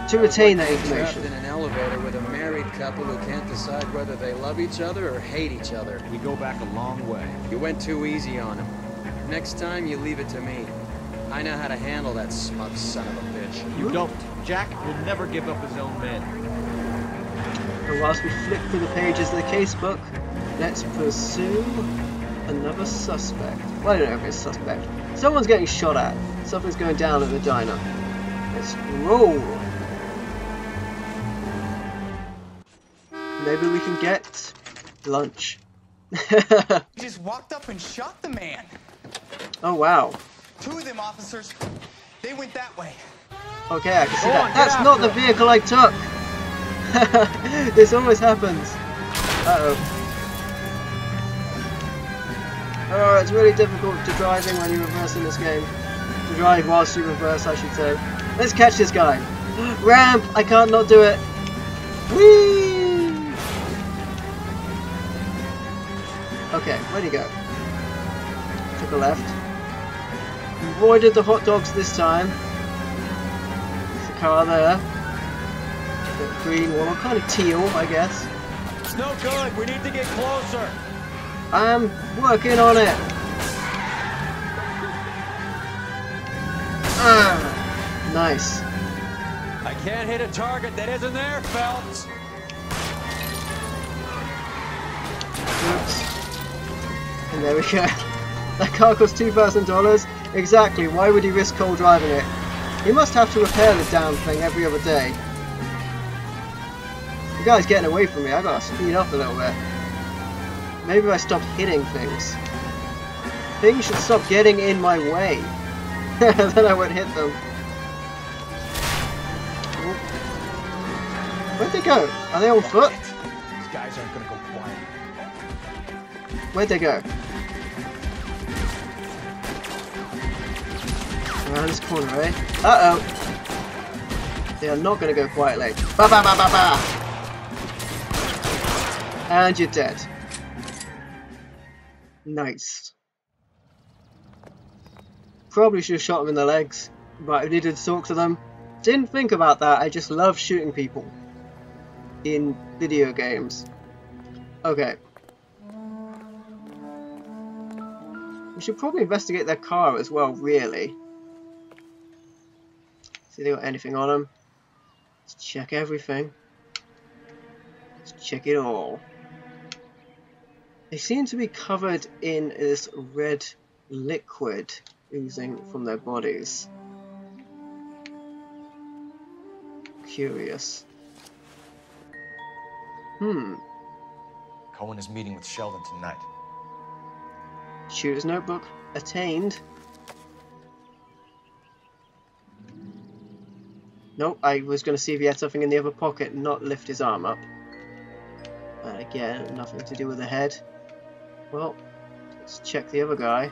to retain that information. Trapped in an elevator with a married couple who can't decide whether they love each other or hate each other. We go back a long way. You went too easy on him. Next time, you leave it to me. I know how to handle that smug son of a bitch. You don't. Jack will never give up his own men. And whilst we flip through the pages of the casebook, let's pursue another suspect. Well, I don't know if it's a suspect. Someone's getting shot at. Something's going down at the diner. Let's roll. Maybe we can get lunch. He just walked up and shot the man. Oh, wow. 2 of them officers, they went that way. Okay, I can see that. That's not the vehicle I took. This always happens. Uh-oh. Oh, it's really difficult to driving when you reverse in this game. To drive whilst you reverse, I should say. Let's catch this guy. Ramp! I can't not do it. Whee! Okay, where'd he go? Took a left. Avoided the hot dogs this time. There's a car there. The green one, kind of teal, I guess. It's no good. We need to get closer. I'm working on it. Ah, nice. I can't hit a target that isn't there, Phelps. Oops. And there we go. That car cost $2,000. Exactly. Why would he risk Cole driving it? He must have to repair the damn thing every other day. The guy's getting away from me. I gotta speed up a little bit. Maybe if I stopped hitting things. Things should stop getting in my way. Then I won't hit them. Where'd they go? Are they on foot? These guys aren't gonna go quiet. Where'd they go? Around this corner, eh? Uh-oh. They are not gonna go quietly. Ba ba ba ba ba! And you're dead. Nice. Probably should have shot them in the legs, but I needed to talk to them. Didn't think about that, I just love shooting people in video games. Okay. We should probably investigate their car as well, really. See if they got anything on them. Let's check everything. Let's check it all. They seem to be covered in this red liquid oozing from their bodies. Curious. Cohen is meeting with Sheldon tonight. Shooter's notebook attained. Nope, I was going to see if he had something in the other pocket and not lift his arm up. And again, nothing to do with the head. Well, let's check the other guy.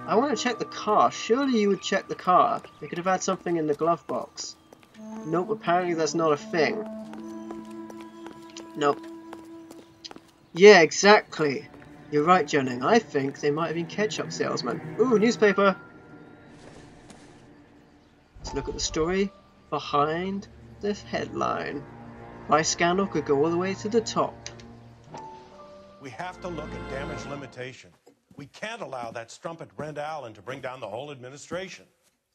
I want to check the car. Surely you would check the car. They could have had something in the glove box. Nope, apparently that's not a thing. Nope. Yeah, exactly. You're right, Jennings. I think they might have been ketchup salesmen. Ooh, newspaper! Let's look at the story behind this headline. My scandal could go all the way to the top. We have to look at damage limitation. We can't allow that strumpet Brenda Allen to bring down the whole administration.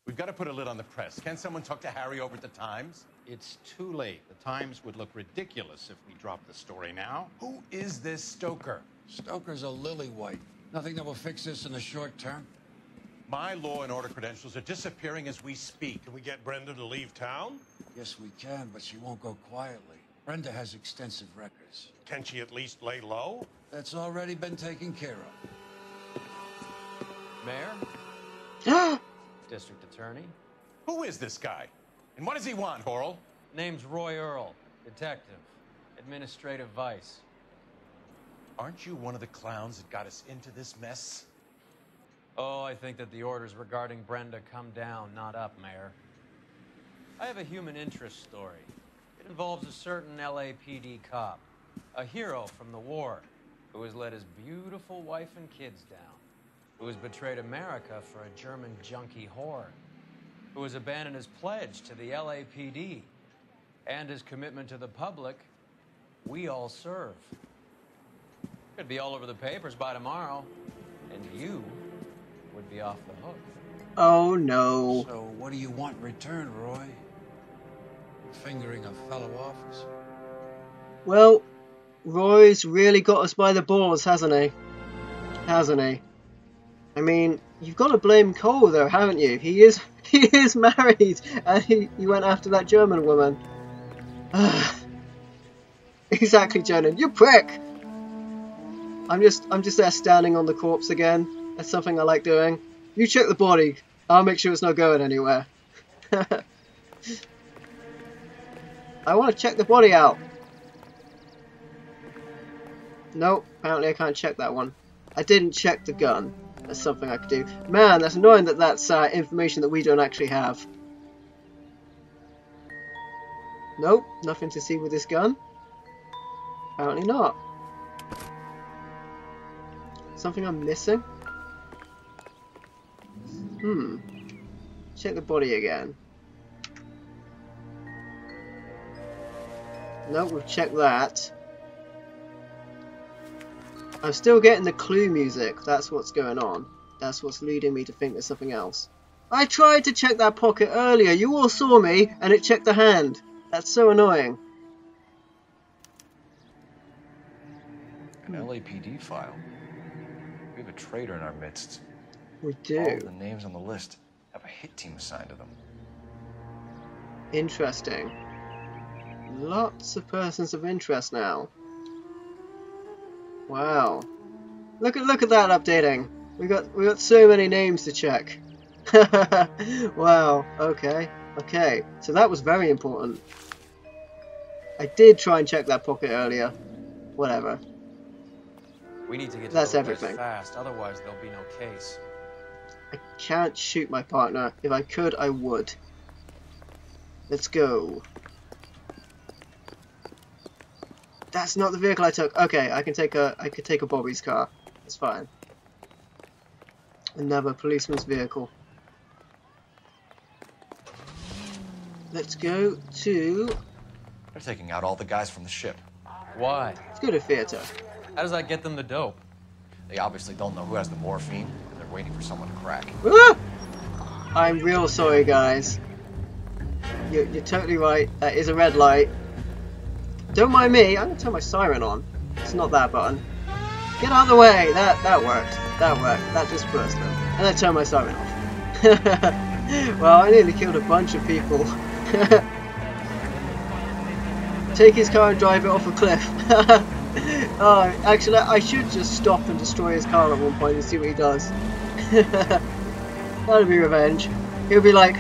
We've got to put a lid on the press. Can someone talk to Harry over at the Times? It's too late. The Times would look ridiculous if we dropped the story now. Who is this Stoker? Stoker's a lily-white. Nothing that will fix this in the short term. My law and order credentials are disappearing as we speak. Can we get Brenda to leave town? Yes, we can, but she won't go quietly. Brenda has extensive records. Can she at least lay low? That's already been taken care of. Mayor? District Attorney? Who is this guy? And what does he want, Coral? Name's Roy Earl, detective, administrative vice. Aren't you one of the clowns that got us into this mess? Oh, I think that the orders regarding Brenda come down, not up, Mayor. I have a human interest story. It involves a certain LAPD cop, a hero from the war, who has let his beautiful wife and kids down, who has betrayed America for a German junkie whore, who has abandoned his pledge to the LAPD and his commitment to the public. We all serve. Could be all over the papers by tomorrow, and you would be off the hook. Oh no. So what do you want in return, Roy? Fingering a fellow officer? Well, Roy's really got us by the balls, hasn't he? Hasn't he? I mean, you've got to blame Cole though, haven't you? He is married, and he went after that German woman. Exactly, Jonan. You prick! I'm just there standing on the corpse again. That's something I like doing. You check the body. I'll make sure it's not going anywhere. I want to check the body out. Nope, apparently I can't check that one. I didn't check the gun. That's something I could do. Man, that's annoying that that's information that we don't actually have. Nope, nothing to see with this gun. Apparently not. Something I'm missing? Check the body again. Nope, we've checked that. I'm still getting the clue music. That's what's going on. That's what's leading me to think there's something else. I tried to check that pocket earlier. You all saw me, and it checked the hand. That's so annoying. An LAPD file. We have a traitor in our midst. We do. All of the names on the list have a hit team assigned to them. Interesting. Lots of persons of interest now. Wow. Look at that updating. We got so many names to check. Wow. Okay. Okay. So that was very important. I did try and check that pocket earlier. Whatever. We need to get to That's those guys everything. fast, otherwise there'll be no case. I can't shoot my partner. If I could, I would. Let's go. That's not the vehicle I took. Okay, I could take a Bobby's car. That's fine. Another policeman's vehicle. Let's go to... They're taking out all the guys from the ship. Why? Let's go to theater. How does that get them the dope? They obviously don't know who has the morphine, and they're waiting for someone to crack. Ah! I'm real sorry, guys. You're totally right. That is a red light. Don't mind me. I'm gonna turn my siren on. It's not that button. Get out of the way. That worked. That worked. That dispersed them. And then turn my siren off. Well, I nearly killed a bunch of people. take his car and drive it off a cliff. Oh, actually, I should just stop and destroy his car at one point and see what he does. That'll be revenge. He'll be like,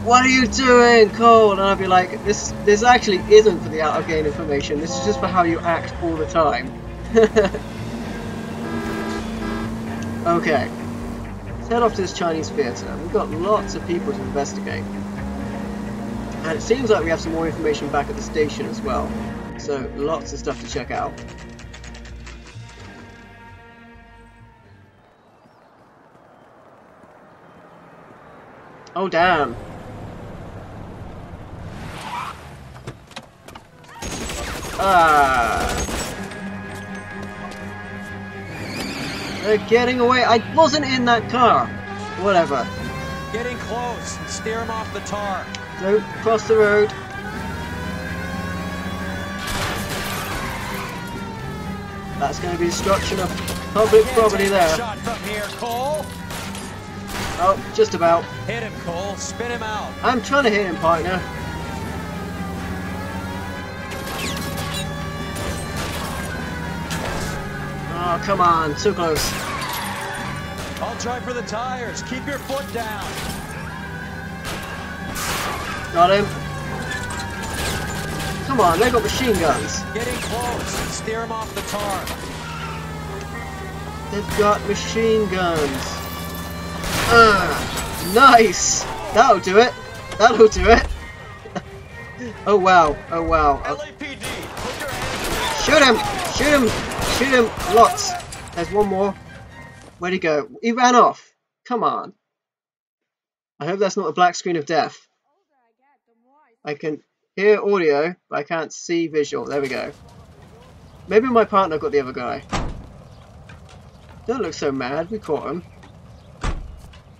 "What are you doing, Cole?" And I'll be like, "This actually isn't for the out of game information. This is just for how you act all the time." Okay, let's head off to this Chinese theatre. We've got lots of people to investigate. And it seems like we have some more information back at the station as well. So, lots of stuff to check out. Oh, damn. Ah. They're getting away. I wasn't in that car. Whatever. Getting close. Steer him off the tar. Don't cross the road. That's going to be destruction of public property there. Shot from here, Cole. Oh, just about. Hit him, Cole. Spin him out. I'm trying to hit him, partner. Oh, come on. So close. I'll try for the tires. Keep your foot down. Got him. Come on, they got machine guns. Getting close. Steer him off the tar. They've got machine guns. Nice. That'll do it. That'll do it. Oh wow. Oh wow. LAPD, Shoot him. Shoot him. Shoot him. Lots. There's one more. Where'd he go? He ran off. Come on. I hope that's not a black screen of death. I can hear audio, but I can't see visual. There we go. Maybe my partner got the other guy. Don't look so mad. We caught him.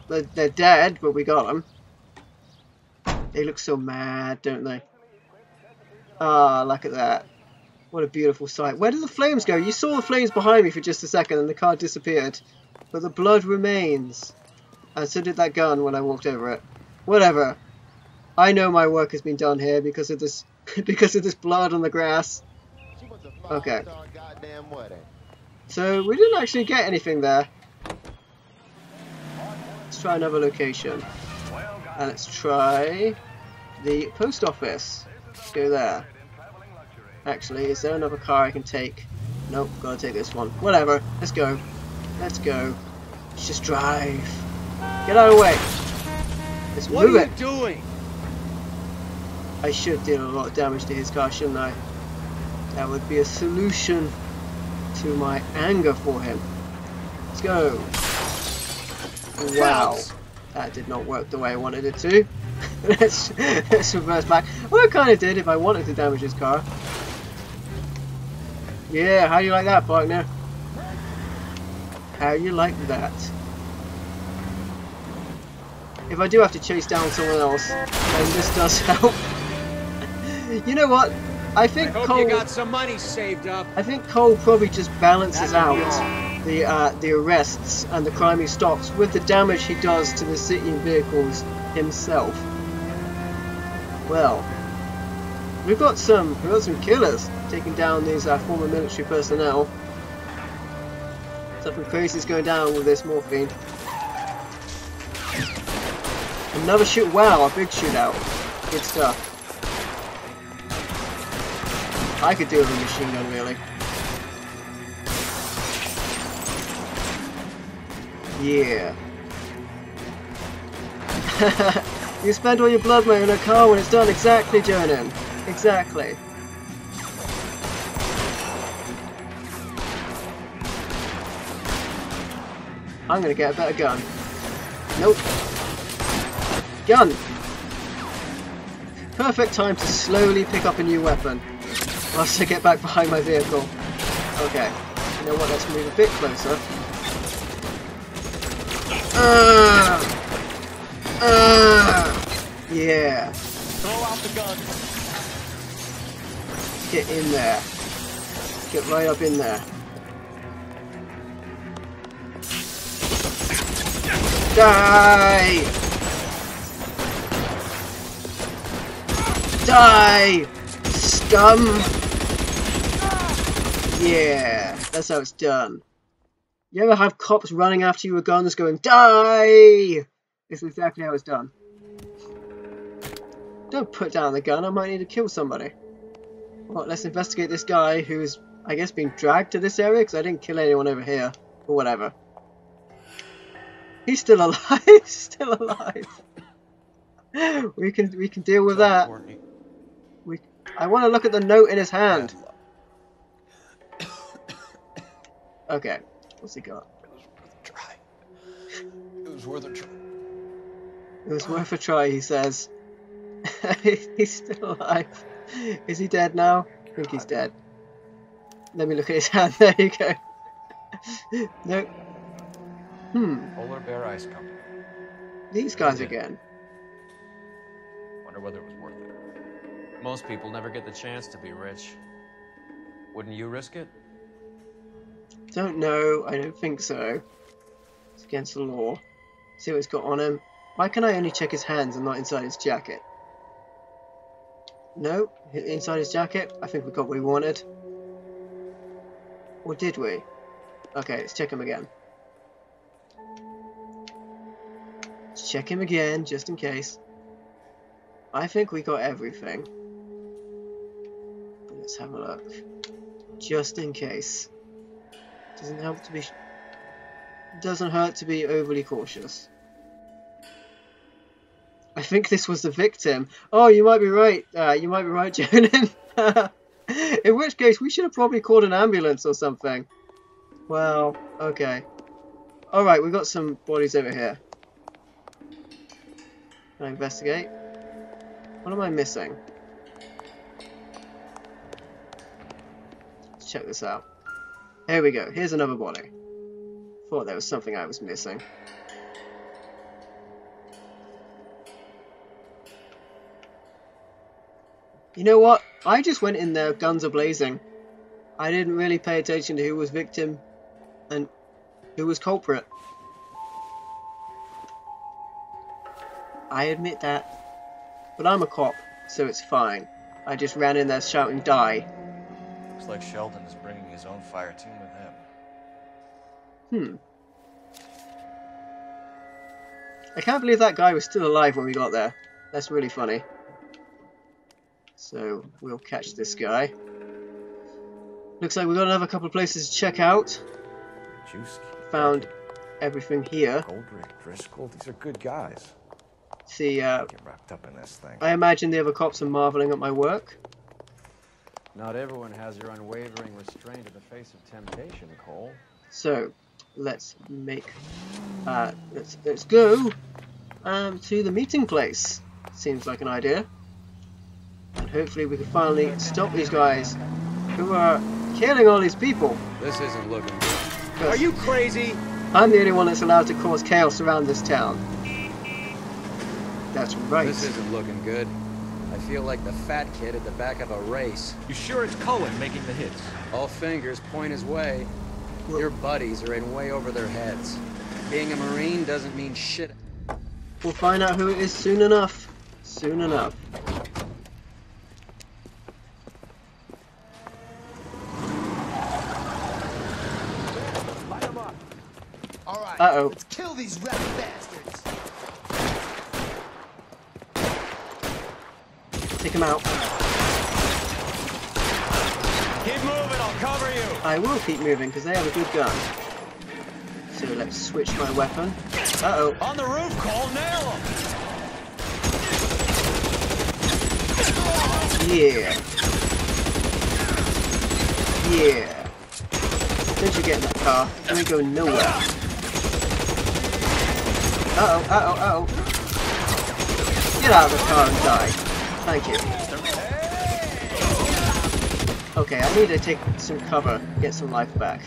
They're dead, but we got them. They look so mad, don't they? Ah, look at that. What a beautiful sight. Where did the flames go? You saw the flames behind me for just a second and the car disappeared. But the blood remains. And so did that gun when I walked over it. Whatever. I know my work has been done here because of this blood on the grass. Okay. So we didn't actually get anything there. Let's try another location. And let's try the post office. Let's go there. Actually, is there another car I can take? Nope, gotta take this one. Whatever. Let's go. Let's go. Let's just drive. Get out of the way. Let's move it. What are you doing? I should deal a lot of damage to his car, shouldn't I? That would be a solution to my anger for him. Let's go. Wow. That did not work the way I wanted it to. let's reverse back. Well, it kind of did if I wanted to damage his car. Yeah, how do you like that, partner? How you like that? If I do have to chase down someone else, then this does help. You know what? I think Cole. You got some money saved up. I think Cole probably just balances out the arrests and the crime he stops with the damage he does to the city and vehicles himself. Well, we've got some killers taking down these former military personnel. Something crazy is going down with this morphine. Another shoot! Wow, a big shootout. Good stuff. I could do with a machine gun, really. Yeah. You spend all your blood money in a car when it's done. Exactly, Jonan. Exactly. I'm gonna get a better gun. Nope. Gun! Perfect time to slowly pick up a new weapon whilst I get back behind my vehicle. Okay. You know what? Let's move a bit closer. Yeah. Throw out the gun. Get in there. Get right up in there. Die! Die! Scum! Yeah, that's how it's done. You ever have cops running after you with guns going, die? It's exactly how it's done. Don't put down the gun, I might need to kill somebody. Well, let's investigate this guy who's, I guess, being dragged to this area because I didn't kill anyone over here. Or whatever. He's still alive. Still alive. We can deal with that. I want to look at the note in his hand. Okay, what's he got? It was worth a try. It was worth a try, he says. He's still alive. Is he dead now? I think he's dead. Let me look at his hand. There you go. Nope. Polar Bear Ice Company. These guys again. Wonder whether it was worth it. Most people never get the chance to be rich. Wouldn't you risk it? Don't know. I don't think so. It's against the law. See what he's got on him. Why can I only check his hands and not inside his jacket? No, inside his jacket. I think we got what we wanted. Or did we? Okay, let's check him again. Let's check him again, just in case. I think we got everything. But let's have a look. Just in case. Doesn't hurt to be overly cautious. I think this was the victim. Oh, you might be right. You might be right, Jonan. In which case, we should have probably called an ambulance or something. Well, okay. Alright, we've got some bodies over here. Can I investigate? What am I missing? Let's check this out. Here we go. Here's another body. Thought there was something I was missing. You know what? I just went in there, guns a-blazing. I didn't really pay attention to who was victim and who was culprit. I admit that. But I'm a cop, so it's fine. I just ran in there shouting, die. Looks like Sheldon is bringing his own fire team with him. I can't believe that guy was still alive when we got there. That's really funny. So, we'll catch this guy. Looks like we've got another couple of places to check out. Juicy. Found everything here. Goldrick, Driscoll, these are good guys. See, Get wrapped up in this thing. I imagine the other cops are marveling at my work. Not everyone has your unwavering restraint in the face of temptation, Cole. So, let's make... let's go to the meeting place. Seems like an idea. And hopefully we can finally stop these guys who are killing all these people. This isn't looking good. Are you crazy? I'm the only one that's allowed to cause chaos around this town. That's right. This isn't looking good. I feel like the fat kid at the back of a race. You sure it's Cullen making the hits? All fingers point his way. Your buddies are in way over their heads. Being a Marine doesn't mean shit. We'll find out who it is soon enough. Soon enough. Uh-oh. Let's kill these rat bastards. Take him out. Keep moving, I'll cover you. I will keep moving because they have a good gun. So let's switch my weapon. Uh-oh. On the roof, Cole, nail him. Yeah. Yeah. Don't you get in that car. You ain't going nowhere. Uh-oh, uh-oh, uh-oh. Get out of the car and die. Thank you. Okay, I need to take some cover, get some life back.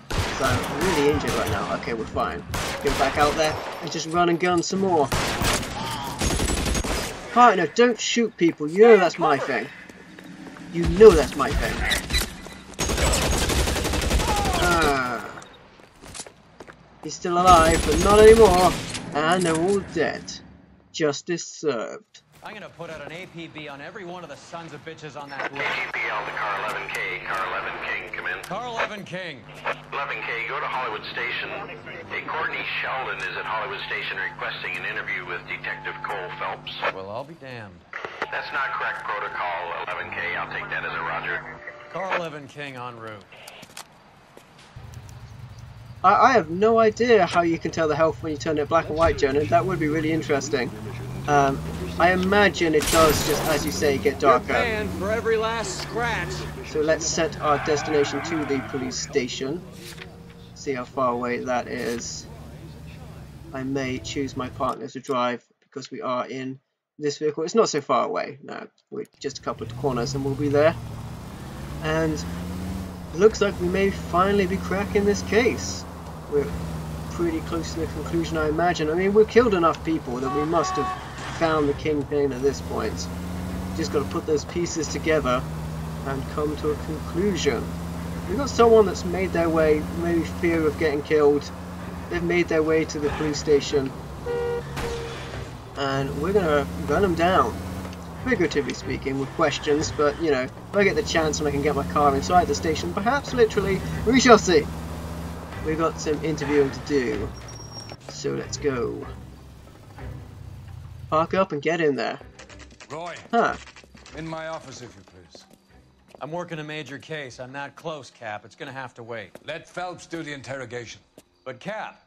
Because I'm really injured right now. Okay, we're fine. Get back out there and just run and gun some more. Partner, don't shoot people. You know that's my thing. You know that's my thing. He's still alive, but not anymore. And they're all dead. Justice served. I'm gonna put out an APB on every one of the sons of bitches on that list. APL to car 11K. Car 11 King, come in. Car 11 King. 11K, go to Hollywood Station. Hey, Courtney Sheldon is at Hollywood Station requesting an interview with Detective Cole Phelps. Well, I'll be damned. That's not correct protocol, 11K. I'll take that as a roger. Car 11 King en route. I have no idea how you can tell the health when you turn it black and white, Jonah. That would be really interesting. I imagine it does, just as you say, get darker. You're paying for every last scratch. So let's set our destination to the police station. See how far away that is. I may choose my partner to drive because we are in this vehicle. It's not so far away. No, we're just a couple of corners and we'll be there. And it looks like we may finally be cracking this case. We're pretty close to the conclusion, I imagine. I mean, we've killed enough people that we must have found the kingpin at this point. Just got to put those pieces together and come to a conclusion. We've got someone that's made their way, maybe fear of getting killed. They've made their way to the police station. And we're going to run them down. Figuratively speaking, with questions, but, you know, if I get the chance and I can get my car inside the station, perhaps literally, we shall see. We've got some interviewing to do. So let's go. Park up and get in there. Roy. Huh. In my office, if you please. I'm working a major case. I'm not close, Cap. It's gonna have to wait. Let Phelps do the interrogation. But, Cap.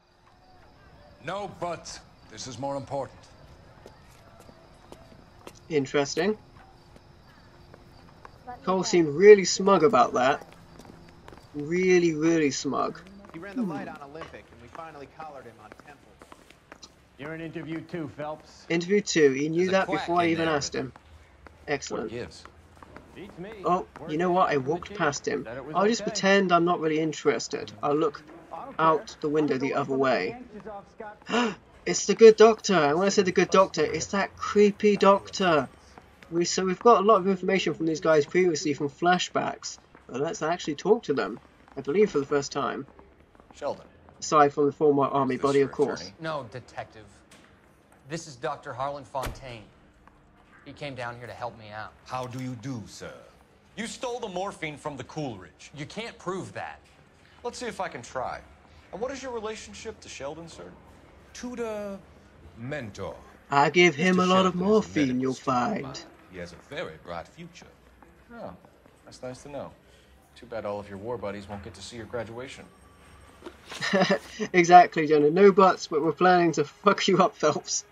No buts. This is more important. Interesting. Cole seemed really smug about that. Really, really smug. He ran the light on Olympic, and we finally collared him on Temple. You're in interview 2, Phelps. Interview 2. He knew that quack before I in even there, asked him. Excellent. What gives? Beats me. Oh, you know what? I walked past him. I'll just pretend I'm not really interested. I'll look out the window the other way. It's the good doctor. And when I say the good doctor, it's that creepy doctor. So we've got a lot of information from these guys previously from flashbacks. But let's actually talk to them. I believe for the first time. Sheldon. Aside from the former army body, of course. Attorney? No, Detective. This is Dr. Harlan Fontaine. He came down here to help me out. How do you do, sir? You stole the morphine from the Coolidge. You can't prove that. Let's see if I can try. And what is your relationship to Sheldon, sir? Tutor, mentor. I give him Mr. a lot of Sheldon is a morphine, medical you'll student of find. mine. He has a very bright future. Oh, that's nice to know. Too bad all of your war buddies won't get to see your graduation. Exactly, Jonah. No buts, but we're planning to fuck you up, Phelps.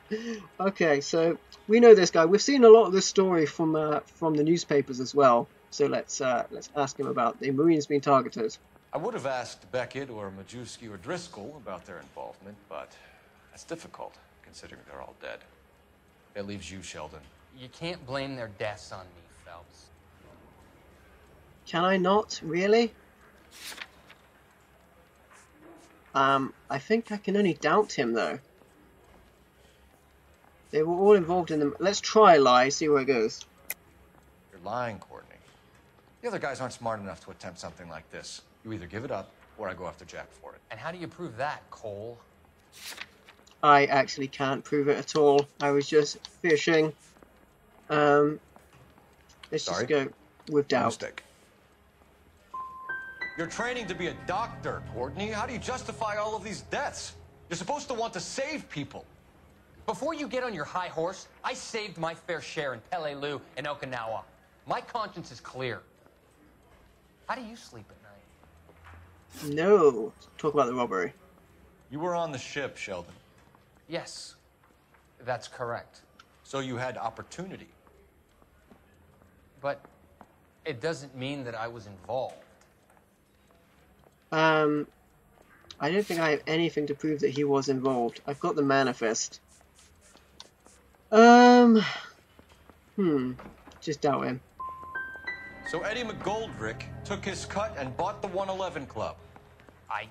Okay, so we know this guy. We've seen a lot of this story from the newspapers as well. So let's ask him about the Marines being targeted. I would have asked Beckett or Majewski or Driscoll about their involvement, but that's difficult, considering they're all dead. That leaves you, Sheldon. You can't blame their deaths on me, Phelps. Can I not? Really? I think I can only doubt him, though. They were all involved in them. Let's try a lie, see where it goes. You're lying, Courtney. The other guys aren't smart enough to attempt something like this. You either give it up, or I go after Jack for it. And how do you prove that, Cole? I actually can't prove it at all. I was just fishing. Let's just go with doubt. Mistake. You're training to be a doctor, Courtney. How do you justify all of these deaths? You're supposed to want to save people. Before you get on your high horse, I saved my fair share in Peleliu and Okinawa. My conscience is clear. How do you sleep at night? No. Talk about the robbery. You were on the ship, Sheldon. Yes, that's correct. So you had opportunity. But it doesn't mean that I was involved. I don't think I have anything to prove that he was involved. I've got the manifest. Just doubt him. So Eddie McGoldrick took his cut and bought the 111 Club. I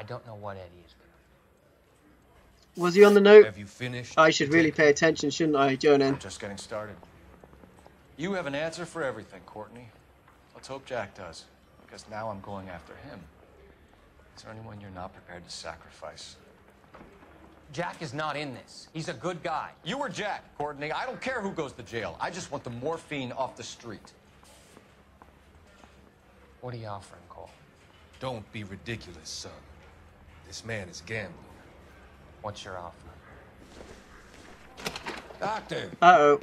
don't know what Eddie is doing. Was he on the note? Have you finished? I should really pay attention, shouldn't I, Jonan? I'm just getting started. You have an answer for everything, Courtney. Let's hope Jack does, because now I'm going after him. Is there anyone you're not prepared to sacrifice? Jack is not in this. He's a good guy. You were Jack, Courtney. I don't care who goes to jail. I just want the morphine off the street. What are you offering, Cole? Don't be ridiculous, son. This man is gambling. What's your offer? Doctor. Uh-oh.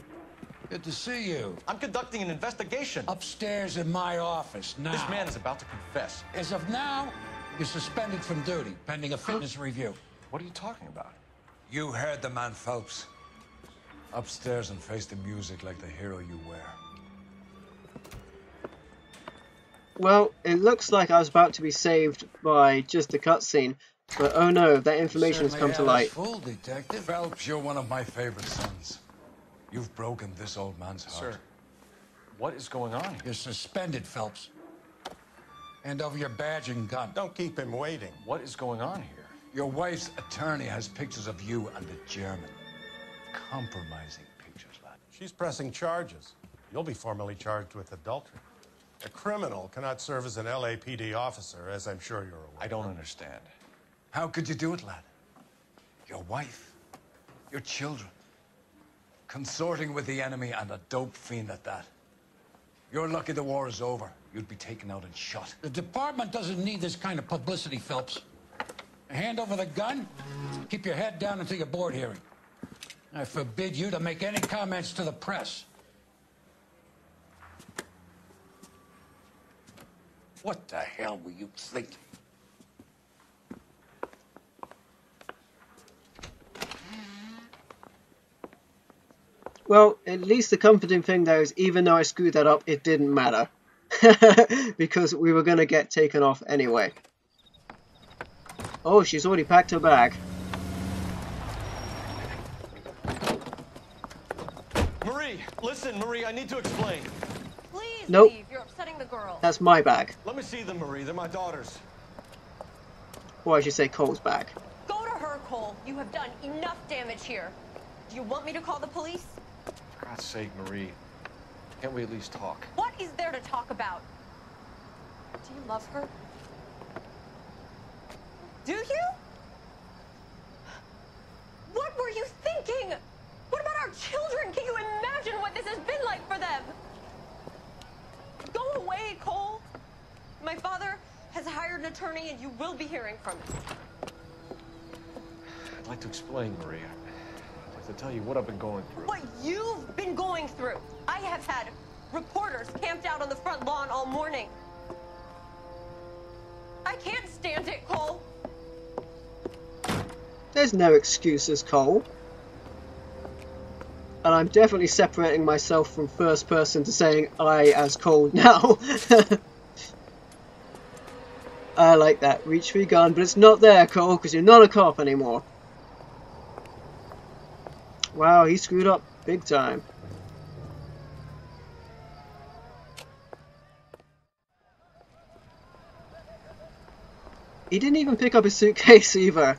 Good to see you. I'm conducting an investigation. Upstairs in my office now. This man is about to confess. As of now, you're suspended from duty, pending a fitness review. What are you talking about? You heard the man, Phelps. Upstairs and face the music like the hero you were. Well, it looks like I was about to be saved by just a cutscene, but oh no, that information has come to light. Full, Detective. Phelps, you're one of my favorite sons. You've broken this old man's heart. Sir, what is going on here? You're suspended, Phelps. Hand over your badge and gun. Don't keep him waiting. What is going on here? Your wife's attorney has pictures of you and the German. Compromising pictures, lad. She's pressing charges. You'll be formally charged with adultery. A criminal cannot serve as an LAPD officer, as I'm sure you're aware. I don't understand. How could you do it, lad? Your wife, your children, consorting with the enemy and a dope fiend at that. You're lucky the war is over. You'd be taken out and shot. The department doesn't need this kind of publicity, Phelps. Hand over the gun, keep your head down until your board hearing. I forbid you to make any comments to the press. What the hell were you thinking? Well, at least the comforting thing though is even though I screwed that up, it didn't matter. Because we were going to get taken off anyway. Oh, she's already packed her bag. Marie, listen, Marie, I need to explain. Please Nope. leave. You're upsetting the girl. That's my bag. Let me see them, Marie. They're my daughters. Or I should say Cole's bag. Go to her, Cole. You have done enough damage here. Do you want me to call the police? For God's sake, Marie. Can't we at least talk? What is there to talk about? Do you love her? Do you? What were you thinking? What about our children? Can you imagine what this has been like for them? Go away, Cole. My father has hired an attorney and you will be hearing from him. I'd like to explain, Marie. I'd like to tell you what I've been going through. What you've been going through. I have had reporters camped out on the front lawn all morning. I can't stand it, Cole. There's no excuses, Cole. And I'm definitely separating myself from first person to saying I as Cole now. I like that. Reach for your gun, but it's not there, Cole, because you're not a cop anymore. Wow, he screwed up big time. He didn't even pick up his suitcase either,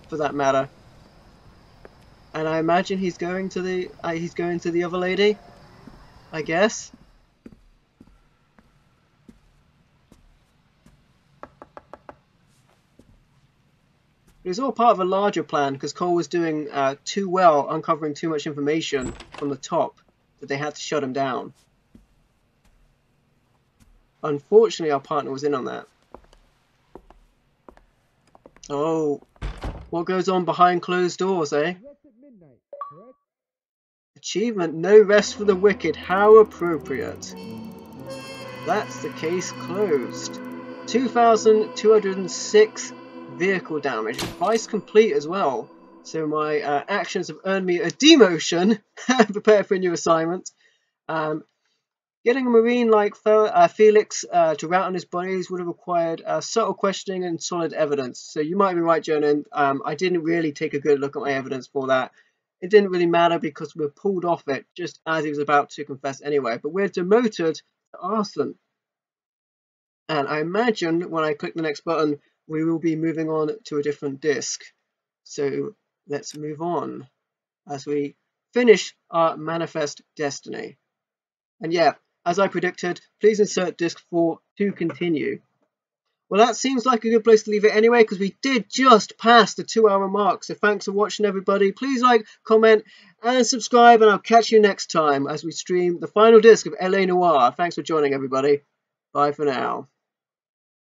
for that matter. And I imagine he's going to the other lady, I guess. It was all part of a larger plan because Cole was doing too well, uncovering too much information from the top that they had to shut him down. Unfortunately, our partner was in on that. Oh, what goes on behind closed doors, eh? Achievement, no rest for the wicked. How appropriate. That's the case closed. 2,206 vehicle damage. Vice complete as well. So my actions have earned me a demotion. Prepare for a new assignment. Getting a Marine like Felix to rout on his buddies would have required subtle questioning and solid evidence. So you might be right, Jonan. I didn't really take a good look at my evidence for that. It didn't really matter because we were pulled off it just as he was about to confess anyway. But we're demoted to arson. And I imagine when I click the next button, we will be moving on to a different disc. So let's move on as we finish our Manifest Destiny. And yeah, as I predicted, please insert disc 4 to continue. Well, that seems like a good place to leave it anyway, because we did just pass the 2-hour mark. So thanks for watching, everybody. Please like, comment, and subscribe, and I'll catch you next time as we stream the final disc of LA Noire. Thanks for joining, everybody. Bye for now.